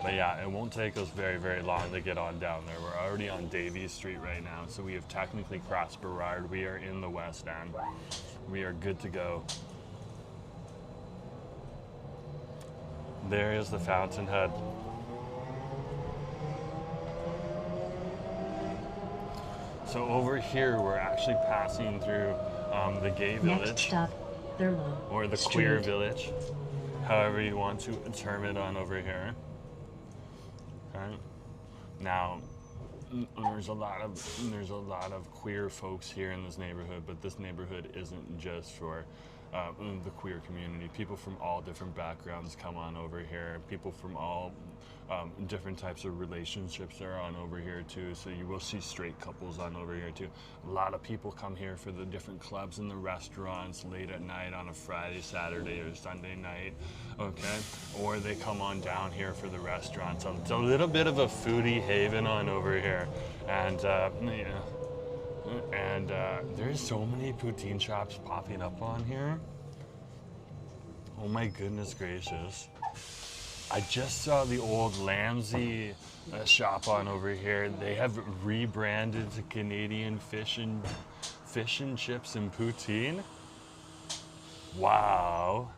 [SPEAKER 1] But yeah, it won't take us very, very long to get on down there. We're already on Davie Street right now, so we have technically crossed Burrard. We are in the West End. We are good to go. There is the Fountainhead. So over here, we're actually passing through the gay village.
[SPEAKER 4] Next stop, Thurlow
[SPEAKER 1] or the
[SPEAKER 4] Street.
[SPEAKER 1] queer village, however you want to term it on over here. Okay. Now, there's a lot of queer folks here in this neighborhood, but this neighborhood isn't just for the queer community. People from all different backgrounds come on over here. People from all different types of relationships are on over here too. So you will see straight couples on over here too. A lot of people come here for the different clubs and the restaurants late at night on a Friday, Saturday, or Sunday night, okay? Or they come on down here for the restaurants. So it's a little bit of a foodie haven on over here. And there's so many poutine shops popping up on here. Oh my goodness gracious. I just saw the old Lamsey shop on over here. They have rebranded to Canadian fish and chips and poutine. Wow.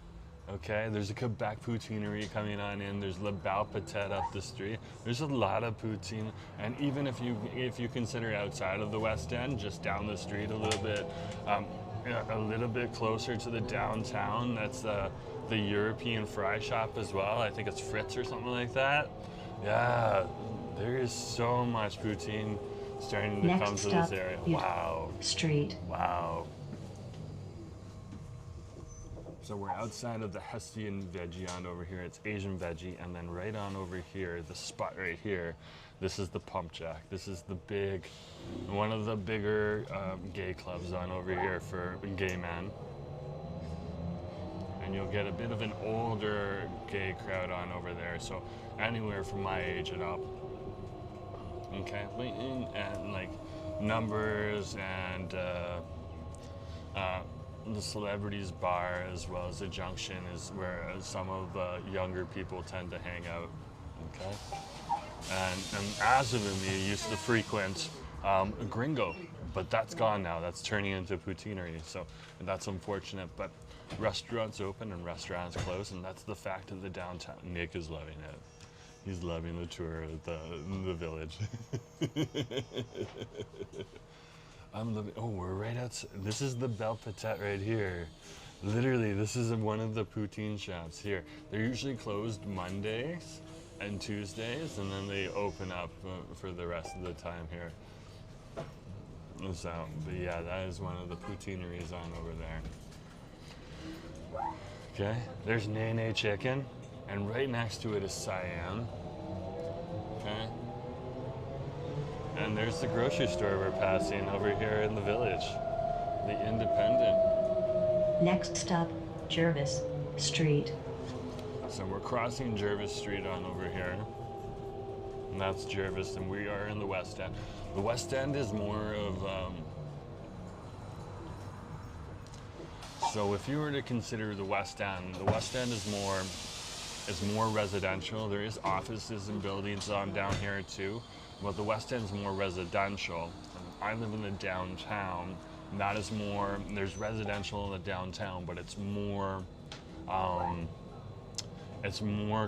[SPEAKER 1] Okay, there's a Quebec poutineery coming on in. There's Le Bal Patet up the street. There's a lot of poutine, and even if you consider outside of the West End, just down the street a little bit closer to the downtown, that's the European fry shop as well. I think it's Fritz or something like that. Yeah, there is so much poutine starting to
[SPEAKER 4] Next
[SPEAKER 1] come to
[SPEAKER 4] stop,
[SPEAKER 1] this area.
[SPEAKER 4] Ut-
[SPEAKER 1] Wow.
[SPEAKER 4] Street.
[SPEAKER 1] Wow. So we're outside of the Hessian veggie on over here. It's Asian veggie, and then right on over here, the spot right here, this is the Pump Jack. This is one of the bigger gay clubs on over here for gay men. And you'll get a bit of an older gay crowd on over there, so anywhere from my age and up. Okay, and like numbers and the celebrities bar as well as the junction is where some of the younger people tend to hang out. Okay, and as of me used to frequent Gringo, but that's gone now. That's turning into poutineery, so that's unfortunate. But restaurants open and restaurants close, and that's the fact of the downtown. Nick is loving it. He's loving the tour of the village. We're right outside. This is the Bel Patet right here. Literally, this is one of the poutine shops here. They're usually closed Mondays and Tuesdays, and then they open up for the rest of the time here. So, but yeah, that is one of the poutineeries on over there. Okay, there's Nene Chicken, and right next to it is Siam. Okay. And there's the grocery store we're passing over here in the village, the Independent.
[SPEAKER 4] Next stop, Jervis Street.
[SPEAKER 1] So we're crossing Jervis Street on over here, and that's Jervis, and we are in the West End. The West End is more of, so if you were to consider the West End is more residential. There is offices and buildings on down here too. But the West End's more residential. I live in the downtown. There's residential in the downtown, but it's more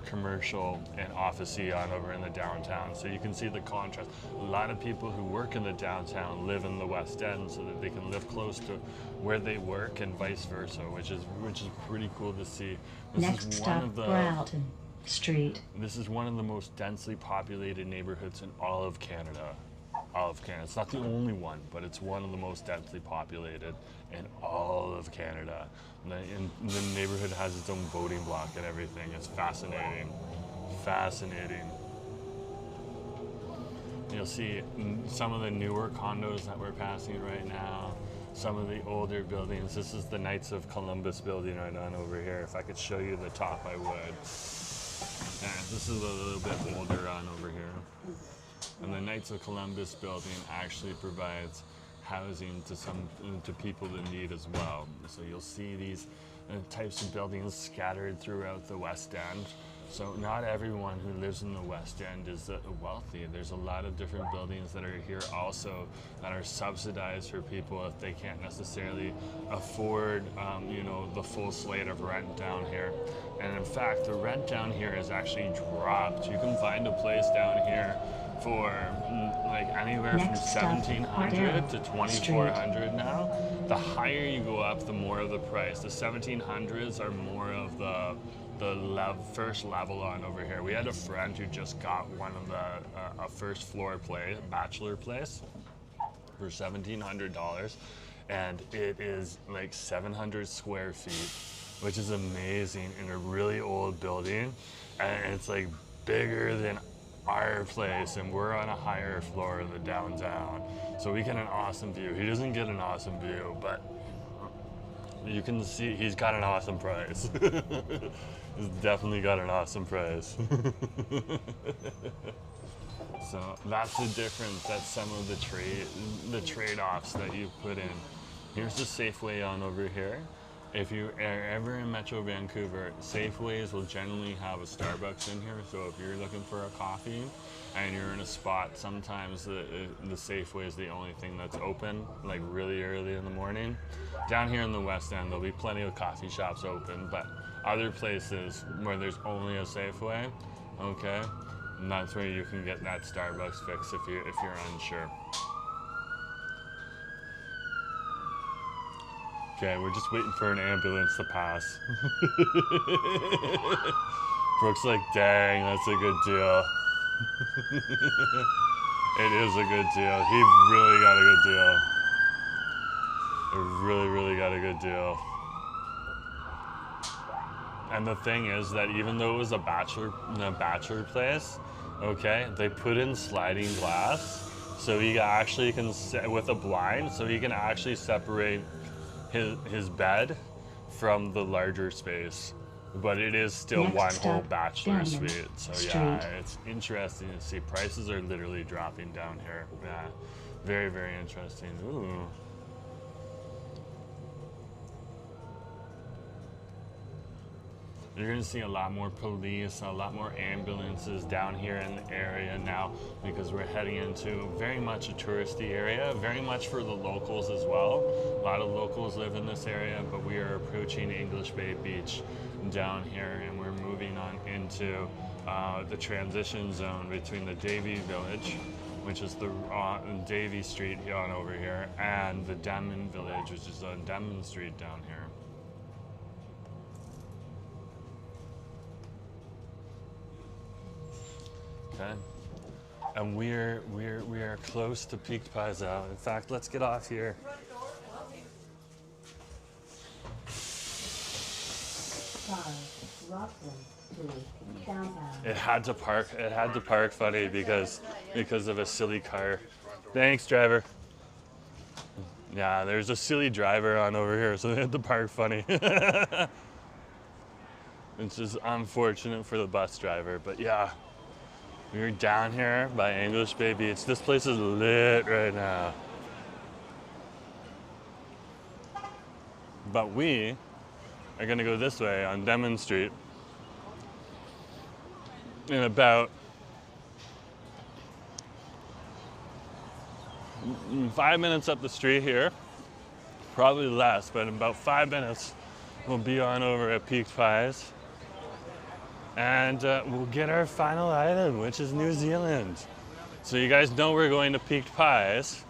[SPEAKER 1] commercial and office-y on over in the downtown. So you can see the contrast. A lot of people who work in the downtown live in the West End so that they can live close to where they work and vice versa, which is pretty cool to see.
[SPEAKER 4] Next stop, Broughton Street.
[SPEAKER 1] This is one of the most densely populated neighborhoods in all of Canada. All of Canada. It's not the only one, but it's one of the most densely populated in all of Canada. And the neighborhood has its own voting block and everything. It's fascinating. Fascinating. You'll see some of the newer condos that we're passing right now. Some of the older buildings. This is the Knights of Columbus building right on over here. If I could show you the top, I would. Yeah, this is a little bit older on over here. And the Knights of Columbus building actually provides housing to people in need as well. So you'll see these types of buildings scattered throughout the West End. So not everyone who lives in the West End is wealthy. There's a lot of different buildings that are here also that are subsidized for people if they can't necessarily afford, the full slate of rent down here. And in fact, the rent down here has actually dropped. You can find a place down here for like anywhere from $1,700 to $2,400 now. The higher you go up, the more of the price. The 1700s are more of the first level on over here. We had a friend who just got one of a first floor bachelor place for $1,700, and it is like 700 square feet, which is amazing, in a really old building, and it's like bigger than our place, and we're on a higher floor of the downtown, so we get an awesome view. He doesn't get an awesome view, but you can see he's got an awesome price. He's definitely got an awesome price. So that's the difference. That's some of the trade-offs that you put in. Here's the Safeway on over here. If you are ever in Metro Vancouver, Safeways will generally have a Starbucks in here. So if you're looking for a coffee and you're in a spot, sometimes the Safeway is the only thing that's open, like really early in the morning. Down here in the West End, there'll be plenty of coffee shops open, but other places where there's only a Safeway, okay, and that's where you can get that Starbucks fix if you're unsure. Okay, we're just waiting for an ambulance to pass. Brooke's like, dang, that's a good deal. It is a good deal. He really got a good deal. Really got a good deal. And the thing is that even though it was a bachelor place, okay, they put in sliding glass, so he actually can with a blind, so he can actually separate his bed from the larger space. But it is still one whole bachelor suite. So yeah, it's interesting to see. Prices are literally dropping down here. Yeah, very interesting. Ooh. You're gonna see a lot more police, a lot more ambulances down here in the area now, because we're heading into very much a touristy area, very much for the locals as well. A lot of locals live in this area, but we are approaching English Bay Beach down here, and we're moving on into the transition zone between the Davie Village, which is the Davie Street on over here, and the Denman Village, which is on Denman Street down here. Okay, and we are close to Peaked Paiza. In fact, let's get off here. It had to park. It had to park funny because of a silly car. Thanks, driver. Yeah, there's a silly driver on over here, so they had to park funny. It's just unfortunate for the bus driver, but yeah. We're down here by English Bay Beach. This place is lit right now. But we are gonna go this way on Denman Street in about 5 minutes up the street here. Probably less, but in about 5 minutes, we'll be on over at Peaked Pies. And we'll get our final item, which is New Zealand. So you guys know we're going to Peaked Pies,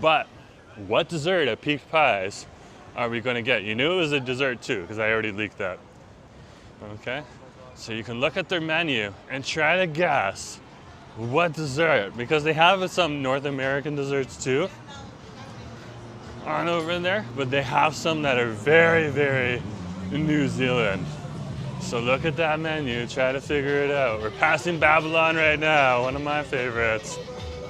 [SPEAKER 1] but what dessert at Peaked Pies are we going to get? You knew it was a dessert too, because I already leaked that. Okay, so you can look at their menu and try to guess what dessert, because they have some North American desserts too on over in there, but they have some that are very New Zealand. So look at that menu, try to figure it out. We're passing Babylon right now, one of my favorites.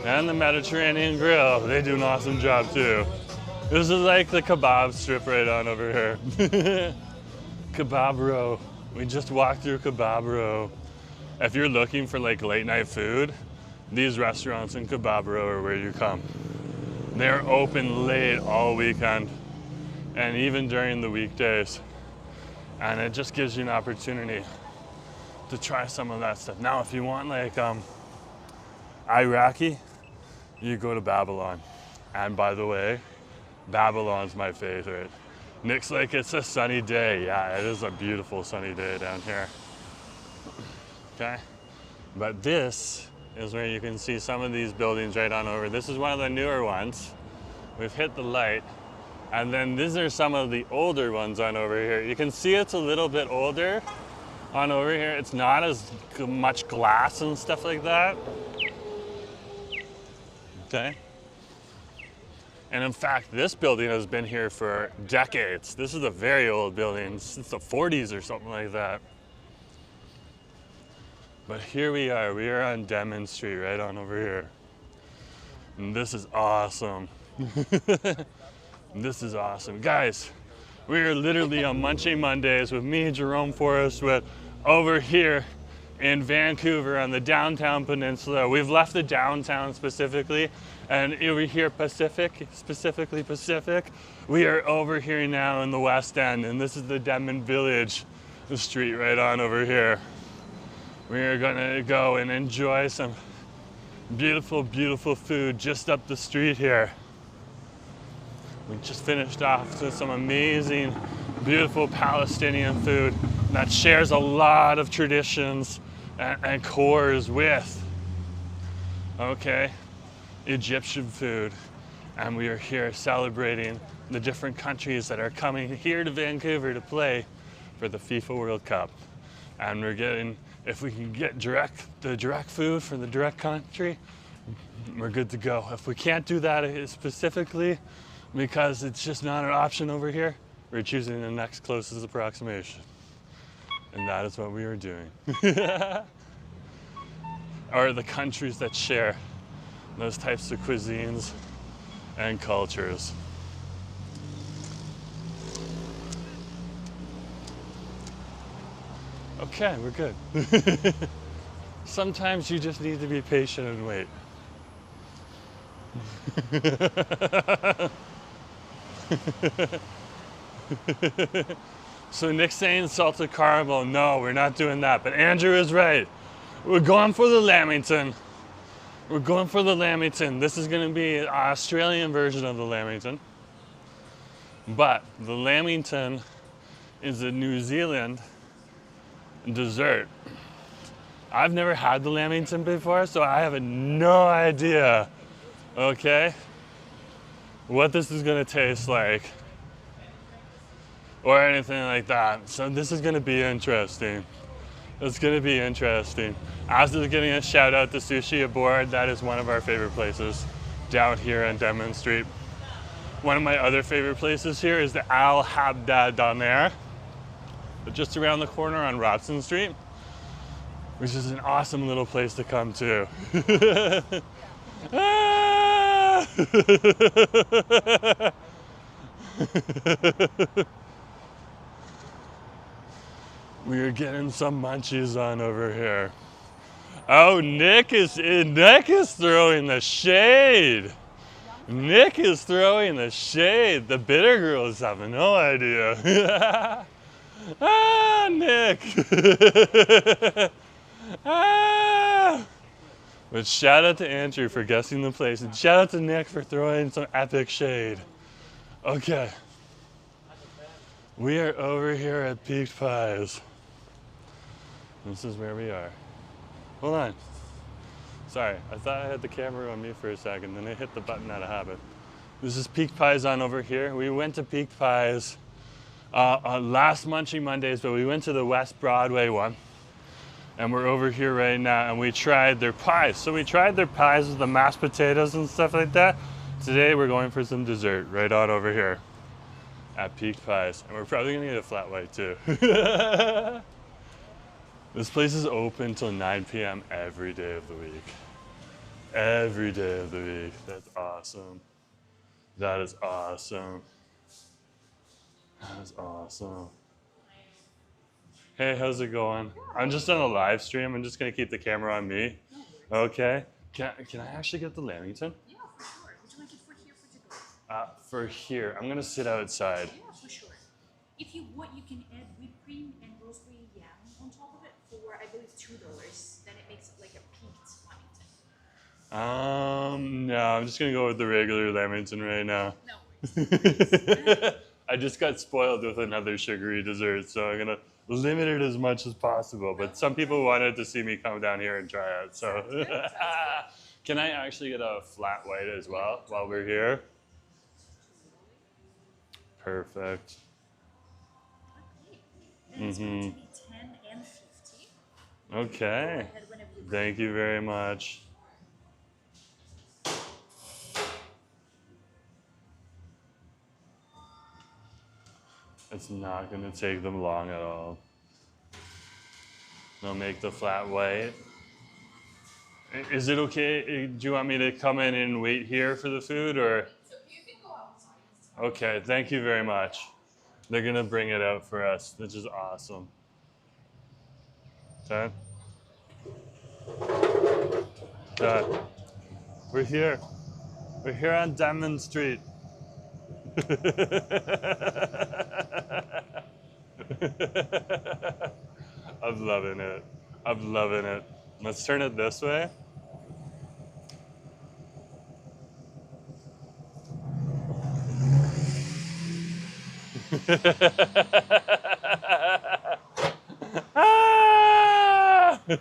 [SPEAKER 1] And the Mediterranean Grill, they do an awesome job too. This is like the kebab strip right on over here. Kebab Row. We just walked through Kebab Row. If you're looking for like late night food, these restaurants in Kebab Row are where you come. They're open late all weekend and even during the weekdays. And it just gives you an opportunity to try some of that stuff. Now, if you want like Iraqi, you go to Babylon. And by the way, Babylon's my favorite. Nick's like, it's a sunny day. Yeah, it is a beautiful sunny day down here. Okay, but this is where you can see some of these buildings right on over. This is one of the newer ones. We've hit the light. And then these are some of the older ones on over here. You can see it's a little bit older on over here. It's not as much glass and stuff like that. Okay. And in fact, this building has been here for decades. This is a very old building, since the 40s or something like that. But here we are on Denman Street, right on over here. And this is awesome. This is awesome. Guys, we are literally on Munchie Mondays with me, Jerome Forestwood, over here in Vancouver on the downtown peninsula. We've left the downtown specifically, and over here specifically Pacific, we are over here now in the West End, and this is the Denman Village, the street right on over here. We are gonna go and enjoy some beautiful food just up the street here. We just finished off with some amazing, beautiful Palestinian food that shares a lot of traditions and cores with, okay, Egyptian food. And we are here celebrating the different countries that are coming here to Vancouver to play for the FIFA World Cup. And we're getting, if we can get the direct food from the direct country, we're good to go. If we can't do that specifically, because it's just not an option over here, we're choosing the next closest approximation. And that is what we are doing. Or the countries that share those types of cuisines and cultures. Okay, we're good. Sometimes you just need to be patient and wait. So Nick's saying salted caramel. No, we're not doing that. But Andrew is right. We're going for the Lamington. We're going for the Lamington. This is going to be an Australian version of the Lamington. But the Lamington is a New Zealand dessert. I've never had the Lamington before, so I have no idea, okay, what this is going to taste like or anything like that. So this is going to be interesting. It's going to be interesting. After getting a shout out to Sushi Aboard, that is one of our favorite places down here on Denman Street. One of my other favorite places here is the Al Habda Donair, just around the corner on Robson Street, which is an awesome little place to come to. We are getting some munchies on over here. Oh, Nick is throwing the shade. Nick is throwing the shade. The bitter girls have no idea. Ah, Nick. Ah. But shout out to Andrew for guessing the place, and shout out to Nick for throwing some epic shade. Okay. We are over here at Peaked Pies. This is where we are. Hold on. Sorry, I thought I had the camera on me for a second, then I hit the button out of habit. This is Peaked Pies on over here. We went to Peaked Pies last Munchie Mondays, but we went to the West Broadway one. And we're over here right now, and we tried their pies. So we tried their pies with the mashed potatoes and stuff like that. Today we're going for some dessert right on over here at Peaked Pies. And we're probably gonna get a flat white too. This place is open till 9 p.m. every day of the week. Every day of the week. That's awesome. That is awesome. That is awesome. Hey, how's it going? I'm just on a live stream. I'm just gonna keep the camera on me. Okay. Can I actually get the Lamington?
[SPEAKER 2] Yeah, for sure. Would you like it for here for to go?
[SPEAKER 1] For here. I'm gonna sit outside.
[SPEAKER 2] Yeah, for sure. If you want, you can add whipped cream and rosemary yam on top of it for, I believe, $2. Then it makes it like a peaked Lamington.
[SPEAKER 1] No, I'm just gonna go with the regular Lamington right now.
[SPEAKER 2] No worries.
[SPEAKER 1] I just got spoiled with another sugary dessert, so I'm gonna limit it as much as possible. But some people wanted to see me come down here and try it, so. Can I actually get a flat white as well while we're here? Perfect.
[SPEAKER 2] Okay. It's going to be 10 and 50.
[SPEAKER 1] Okay. Thank you very much. It's not going to take them long at all. They'll make the flat white. Is it okay? Do you want me to come in and wait here for the food, or?
[SPEAKER 2] You can go outside.
[SPEAKER 1] Okay, thank you very much. They're going to bring it out for us, which is awesome. Okay. Okay. We're here. We're here on Denman Street. I'm loving it. I'm loving it. Let's turn it this way. I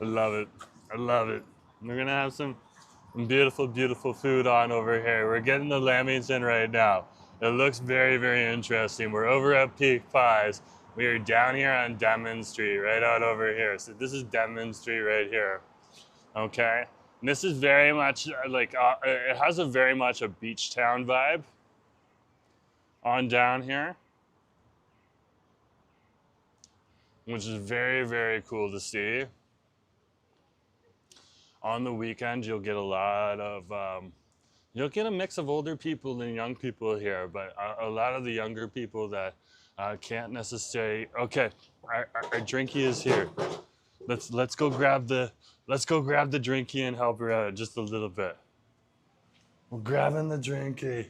[SPEAKER 1] love it. I love it. We're gonna have some beautiful, beautiful food on over here. We're getting the Lamington right now. It looks very, very interesting. We're over at Peak Pies. We are down here on Denman Street, right out over here. So this is Denman Street right here. Okay. And this is very much like, it has a very much a beach town vibe on down here, which is very, very cool to see. On the weekend, you'll get a lot of, you'll get a mix of older people and young people here, but a lot of the younger people that can't necessarily. Okay, our drinky is here. Let's go grab the drinky and help her out just a little bit. We're grabbing the drinky.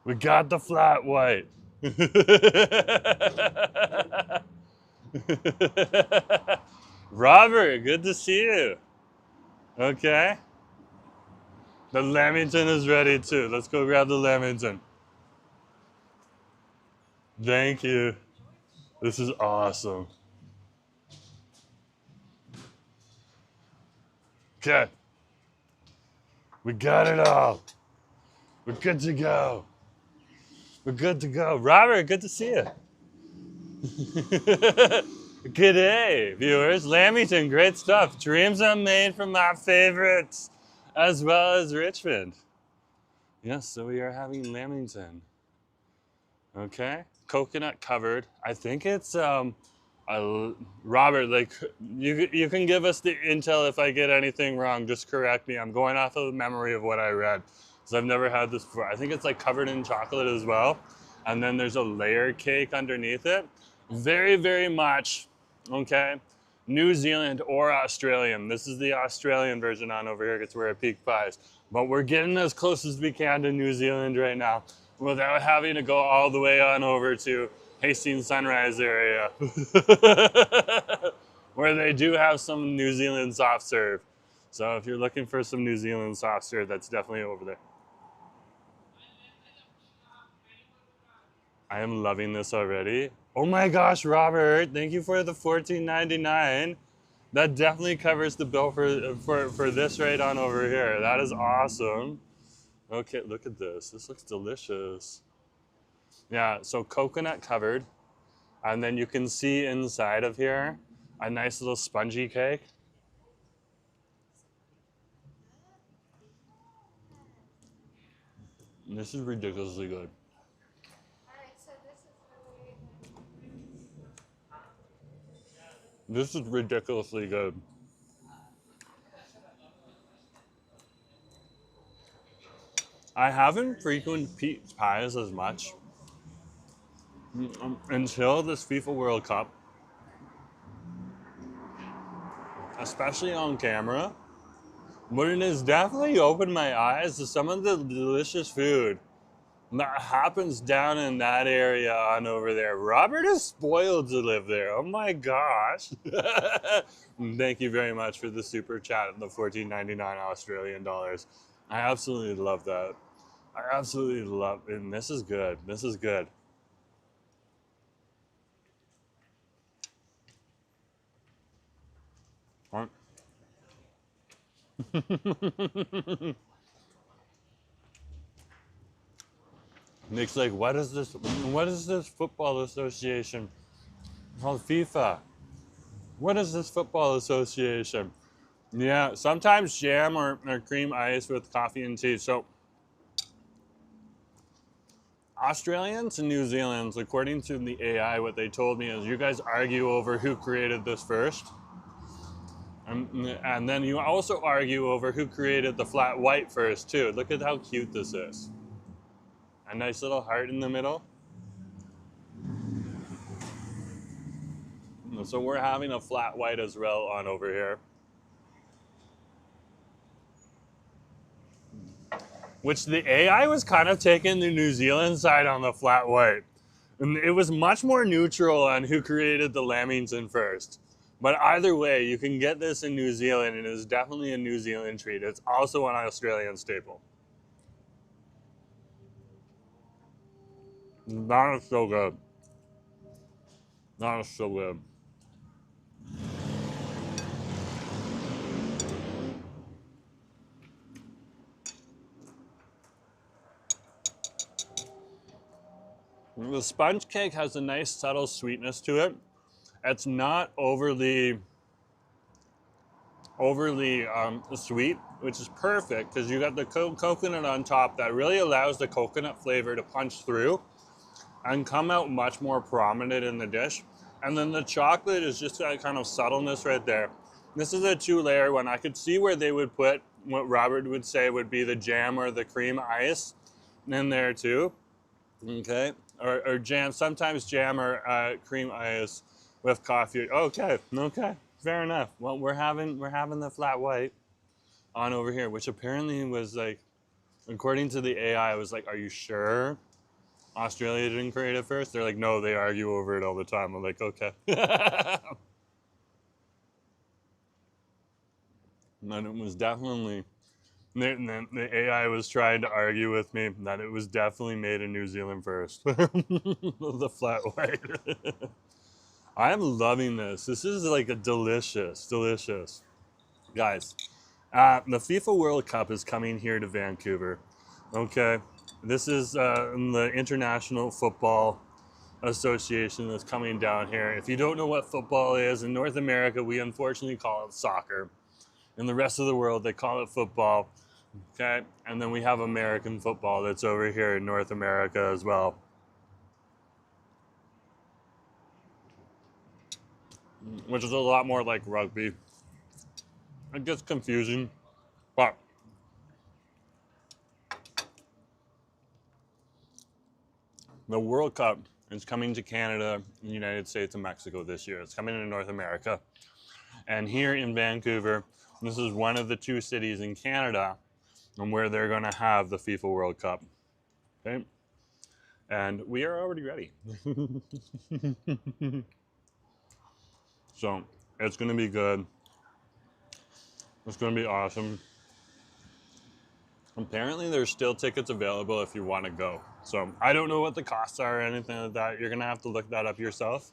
[SPEAKER 1] We got the flat white. Robert, good to see you. Okay. The Lamington is ready too. Let's go grab the Lamington. Thank you. This is awesome. Okay. We got it all. We're good to go. We're good to go. Robert, good to see you. Good day, viewers. Lamington, great stuff. Dreams unmade from my favorites, as well as Richmond. Yes, so we are having Lamington. Okay, coconut covered. I think it's Robert. Like you can give us the intel if I get anything wrong. Just correct me. I'm going off of the memory of what I read. So I've never had this before. I think it's like covered in chocolate as well. And then there's a layer cake underneath it. Very, very much, okay, New Zealand or Australian. This is the Australian version on over here because we're at Peak Pies. But we're getting as close as we can to New Zealand right now without having to go all the way on over to Hastings Sunrise area where they do have some New Zealand soft serve. So if you're looking for some New Zealand soft serve, that's definitely over there. I am loving this already. Oh my gosh, Robert, thank you for the $14.99. That definitely covers the bill for this right on over here. That is awesome. Okay, look at this. This looks delicious. Yeah, so coconut covered. And then you can see inside of here a nice little spongy cake. This is ridiculously good. This is ridiculously good. I haven't frequented Peak Pies as much until this FIFA World Cup, especially on camera, but it has definitely opened my eyes to some of the delicious food that happens down in that area on over there. Robert is spoiled to live there. Oh my gosh. Thank you very much for the super chat and the $14.99 Australian dollars. I absolutely love that. I absolutely love it. And this is good. This is good. All right. Nick's like, what is this football association called FIFA? What is this football association? Yeah, sometimes jam or cream ice with coffee and tea. So Australians and New Zealanders, according to the AI, what they told me is you guys argue over who created this first. And then you also argue over who created the flat white first too. Look at how cute this is. A nice little heart in the middle. So we're having a flat white as well on over here. Which the AI was kind of taking the New Zealand side on the flat white. And it was much more neutral on who created the Lamington first. But either way, you can get this in New Zealand, and it's definitely a New Zealand treat. It's also an Australian staple. That is so good. That is so good. The sponge cake has a nice subtle sweetness to it. It's not overly sweet, which is perfect because you got the coconut on top that really allows the coconut flavor to punch through and come out much more prominent in the dish. And then the chocolate is just that kind of subtleness right there. This is a 2-layer one. I could see where they would put what Robert would say would be the jam or the cream ice in there too. Okay, or jam, sometimes jam or cream ice with coffee. Okay, fair enough. Well, we're having the flat white on over here, which apparently was like, according to the AI, was like, are you sure Australia didn't create it first? They're like, no, they argue over it all the time. I'm like, okay. And it was definitely, the AI was trying to argue with me that it was definitely made in New Zealand first. The flat white. I am loving this. This is like a delicious. Guys, the FIFA World Cup is coming here to Vancouver. Okay, this is the International Football Association that's coming down here. If you don't know what football is, in North America, we unfortunately call it soccer. In the rest of the world, they call it football. Okay, and then we have American football that's over here in North America as well. Which is a lot more like rugby. It gets confusing, but the World Cup is coming to Canada, the United States, and Mexico this year. It's coming to North America. And here in Vancouver, this is one of the 2 cities in Canada and where they're going to have the FIFA World Cup. Okay? And we are already ready. So, it's going to be good. It's going to be awesome. Apparently, there's still tickets available if you want to go. So, I don't know what the costs are or anything like that. You're going to have to look that up yourself.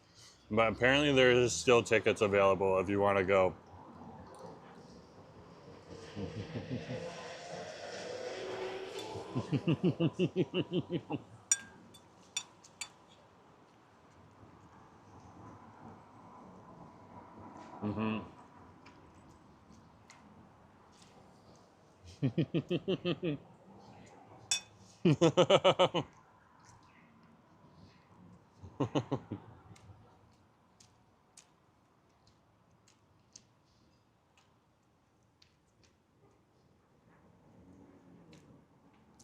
[SPEAKER 1] But apparently, there is still tickets available if you want to go. Mm-hmm.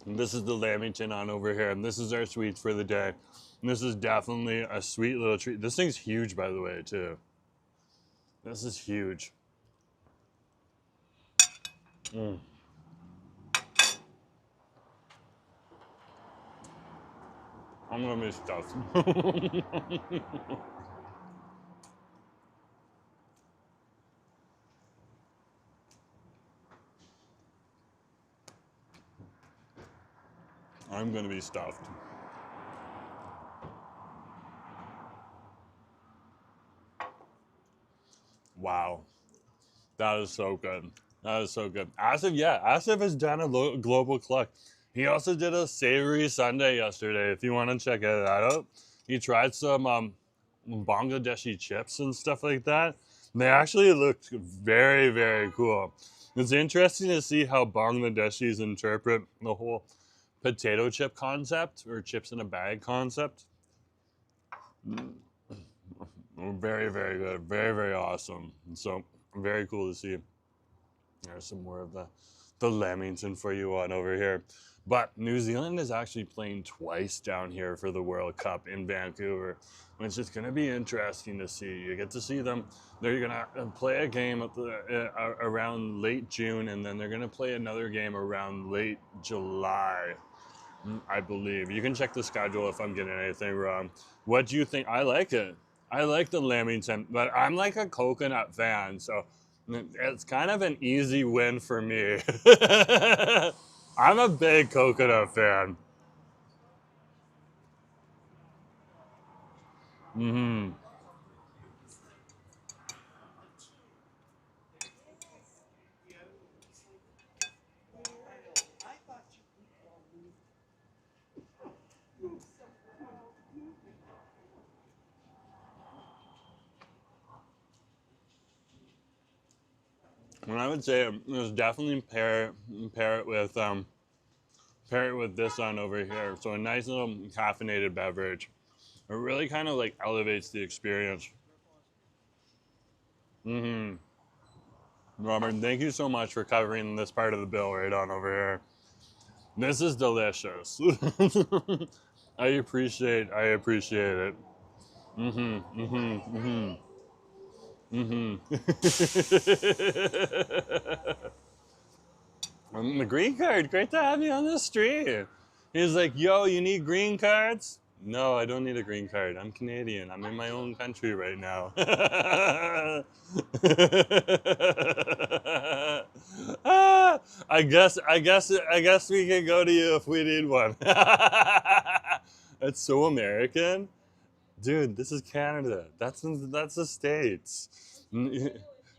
[SPEAKER 1] This is the lamington on over here, and this is our sweets for the day. And this is definitely a sweet little treat. This thing's huge, by the way, too. This is huge. Mm. I'm gonna be stuffed. I'm gonna be stuffed. Wow. That is so good. That is so good. Asif has done a global cluck. He also did a savory sundae yesterday, if you want to check that out. He tried some Bangladeshi chips and stuff like that. And they actually looked very, very cool. It's interesting to see how Bangladeshis interpret the whole potato chip concept or chips in a bag concept. Very, very good. Very, very awesome. And so very cool to see. There's some more of the lamington for you on over here. But New Zealand is actually playing twice down here for the World Cup in Vancouver, which is going to be interesting to see. You get to see them. They're going to play a game at around late June, and then they're going to play another game around late July, I believe. You can check the schedule if I'm getting anything wrong. What do you think? I like it. I like the Lamington, but I'm like a coconut fan, so it's kind of an easy win for me. I'm a big coconut fan. Mm-hmm. And I would say it was definitely pair it with this one over here. So a nice little caffeinated beverage. It really kind of like elevates the experience. Mm-hmm. Robert, thank you so much for covering this part of the bill right on over here. This is delicious. I appreciate it. Mm-hmm. Mm-hmm. Mm-hmm. Mm-hmm. The green card, great to have you on the street. He's like, yo, you need green cards? No, I don't need a green card. I'm Canadian. I'm in my own country right now. Ah, I guess we can go to you if we need one. That's so American. Dude, this is Canada. That's the States.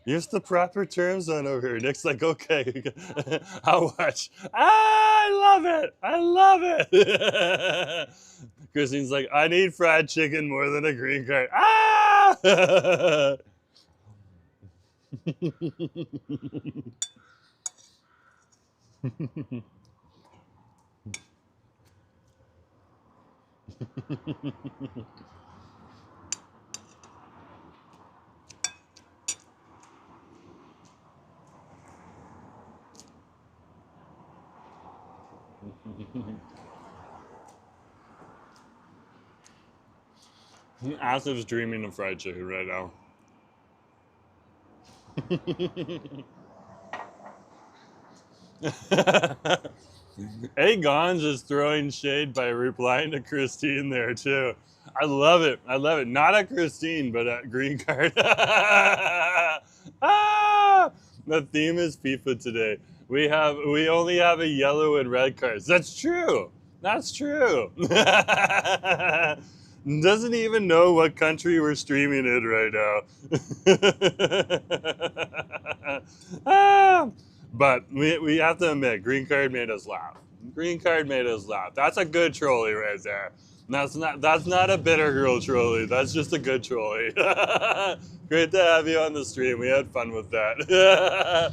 [SPEAKER 1] Use the proper terms on over here. Nick's like, okay, how much? Ah, I love it. I love it. Christine's like, I need fried chicken more than a green card. Ah! Asif's dreaming of fried chicken right now. Agon's just throwing shade by replying to Christine there too. I love it. I love it. Not at Christine, but at Green Card. Ah! The theme is FIFA today. We only have a yellow and red cards. That's true. That's true. Doesn't even know what country we're streaming in right now. Ah! But we have to admit, Green Card made us laugh. Green Card made us laugh. That's a good trolley right there. That's not a bitter girl trolley. That's just a good trolley. Great to have you on the stream. We had fun with that.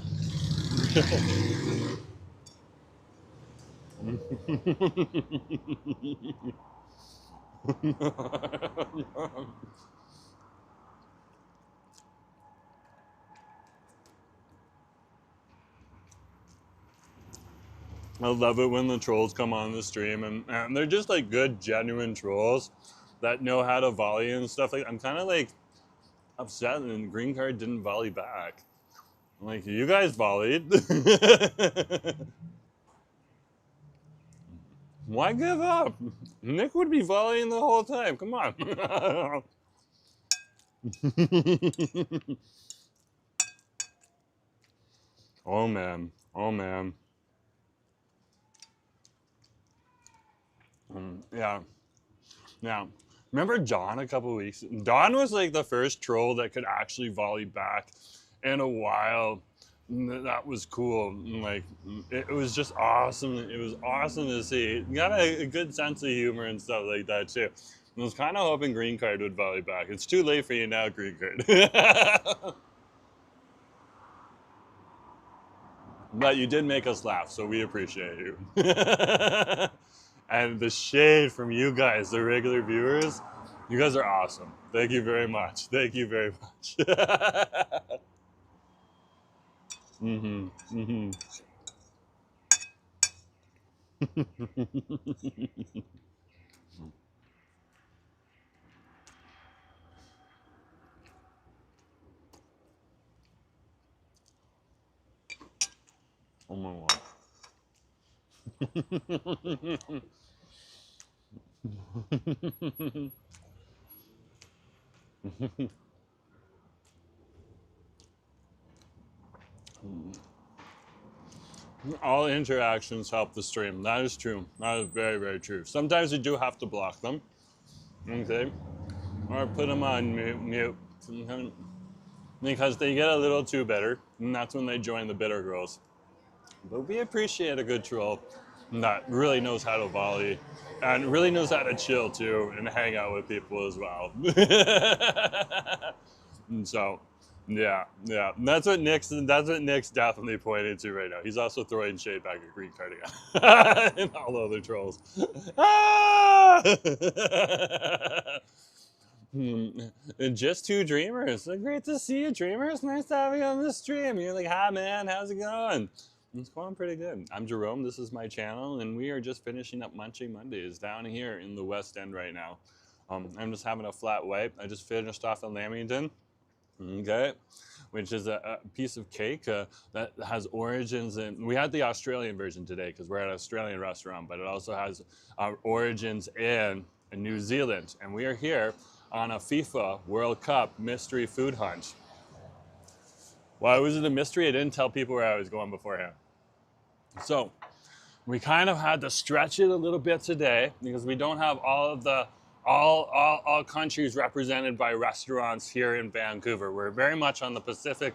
[SPEAKER 1] I love it when the trolls come on the stream and they're just like good, genuine trolls that know how to volley and stuff. Like I'm kind of like upset and Green Card didn't volley back. I'm like, you guys volleyed. Why give up? Nick would be volleying the whole time. Come on. Oh man. Oh man. Yeah. Yeah. Remember John a couple weeks? Don was like the first troll that could actually volley back in a while. That was cool. Like it was just awesome. It was awesome to see. He got a good sense of humor and stuff like that too. I was kind of hoping Green Card would volley back. It's too late for you now, Green Card. But you did make us laugh, so we appreciate you. And the shade from you guys, the regular viewers, you guys are awesome. Thank you very much. Thank you very much. Mm-hmm. Mm-hmm. Oh my God. All interactions help the stream. That is true. That is very, very true. Sometimes you do have to block them, okay? Or put them on mute because they get a little too bitter, and that's when they join the bitter girls. But we appreciate a good troll that really knows how to volley and really knows how to chill too and hang out with people as well. And so, yeah. That's what Nick's definitely pointing to right now. He's also throwing shade back at Green Cardigan and all other trolls. Ah! And just two dreamers. So great to see you, dreamers. Nice to have you on the stream. You're like, hi man, how's it going? It's going pretty good. I'm Jerome, this is my channel, and we are just finishing up Munchie Mondays down here in the West End right now. I'm just having a flat white. I just finished off a Lamington, okay, which is a piece of cake that has origins in, we had the Australian version today because we're at an Australian restaurant, but it also has origins in New Zealand, and we are here on a FIFA World Cup mystery food hunt. Why was it a mystery? I didn't tell people where I was going beforehand. So we kind of had to stretch it a little bit today because we don't have all of the all countries represented by restaurants here in Vancouver. We're very much on the Pacific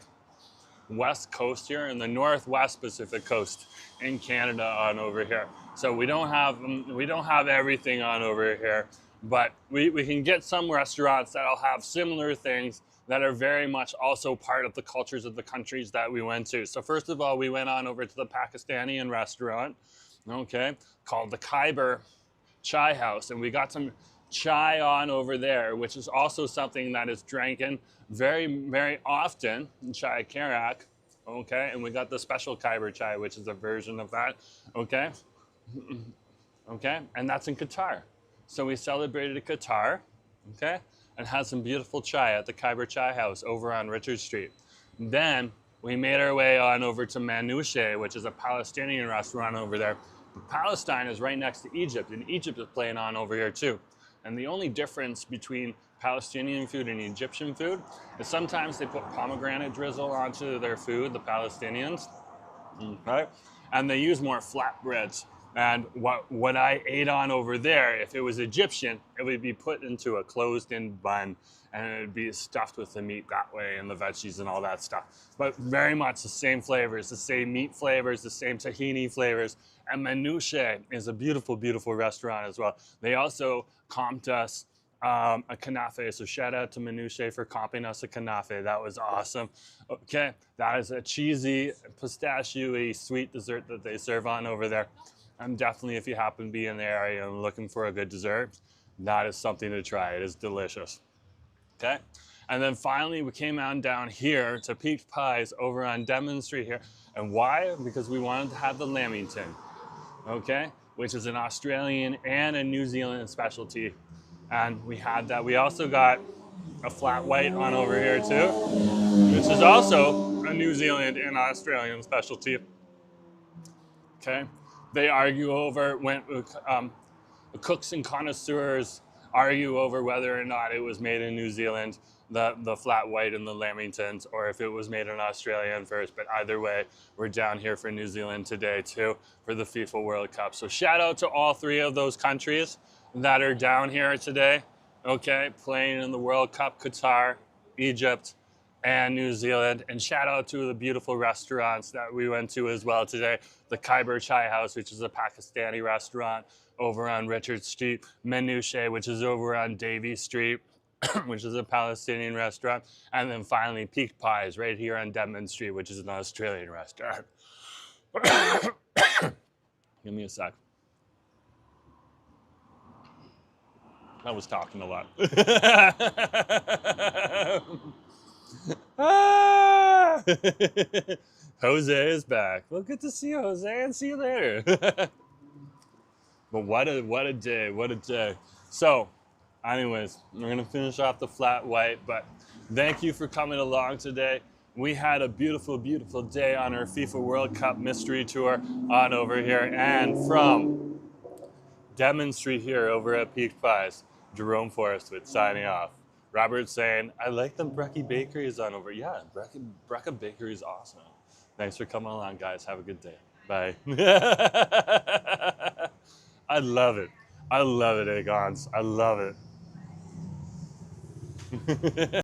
[SPEAKER 1] West Coast here, in the Northwest Pacific Coast in Canada on over here. So we don't have everything on over here, but we can get some restaurants that'll have similar things that are very much also part of the cultures of the countries that we went to. So first of all, we went on over to the Pakistani restaurant, okay, called the Khyber Chai House, and we got some chai on over there, which is also something that is drinking very, very often in Chai Karak, okay, and we got the special Khyber Chai, which is a version of that, okay, and that's in Qatar. So we celebrated Qatar, okay, and had some beautiful chai at the Khyber Chai House over on Richard Street. Then we made our way on over to Munchie, which is a Palestinian restaurant over there. Palestine is right next to Egypt, and Egypt is playing on over here too. And the only difference between Palestinian food and Egyptian food is sometimes they put pomegranate drizzle onto their food, the Palestinians, okay? And they use more flatbreads. And what I ate on over there, if it was Egyptian, it would be put into a closed-in bun, and it would be stuffed with the meat that way and the veggies and all that stuff. But very much the same flavors, the same meat flavors, the same tahini flavors. And Munchie is a beautiful, beautiful restaurant as well. They also comped us a kanafe, so shout out to Munchie for comping us a kanafe. That was awesome. Okay, that is a cheesy, pistachio-y sweet dessert that they serve on over there. And definitely, if you happen to be in the area and looking for a good dessert, that is something to try. It is delicious. Okay? And then finally, we came on down here to Peach Pies over on Denman Street here. And why? Because we wanted to have the Lamington, okay? Which is an Australian and a New Zealand specialty. And we had that. We also got a flat white on over here too, which is also a New Zealand and Australian specialty. Okay? They argue over, cooks and connoisseurs argue over whether or not it was made in New Zealand, the flat white and the Lamingtons, or if it was made in Australia first. But either way, we're down here for New Zealand today too, for the FIFA World Cup. So shout out to all three of those countries that are down here today, okay, playing in the World Cup, Qatar, Egypt, and New Zealand. And shout out to the beautiful restaurants that we went to as well today. The Khyber Chai House, which is a Pakistani restaurant over on Richard Street. Munchie, which is over on Davie Street, which is a Palestinian restaurant. And then finally, Peach Pies right here on Denman Street, which is an Australian restaurant. Give me a sec. I was talking a lot. Ah! Jose is back. Well, good to see you, Jose, and see you later. But what a day, what a day. So, anyways, we're gonna finish off the flat white, but thank you for coming along today. We had a beautiful, beautiful day on our FIFA World Cup mystery tour on over here, and from Denman Street here over at Peach Pies, Jerome Forestwood signing off. Robert's saying, I like the Breckie Bakery on over. Yeah, Brecca Bakery is awesome. Thanks for coming along, guys. Have a good day. Bye. I love it. I love it, Egons. I love it.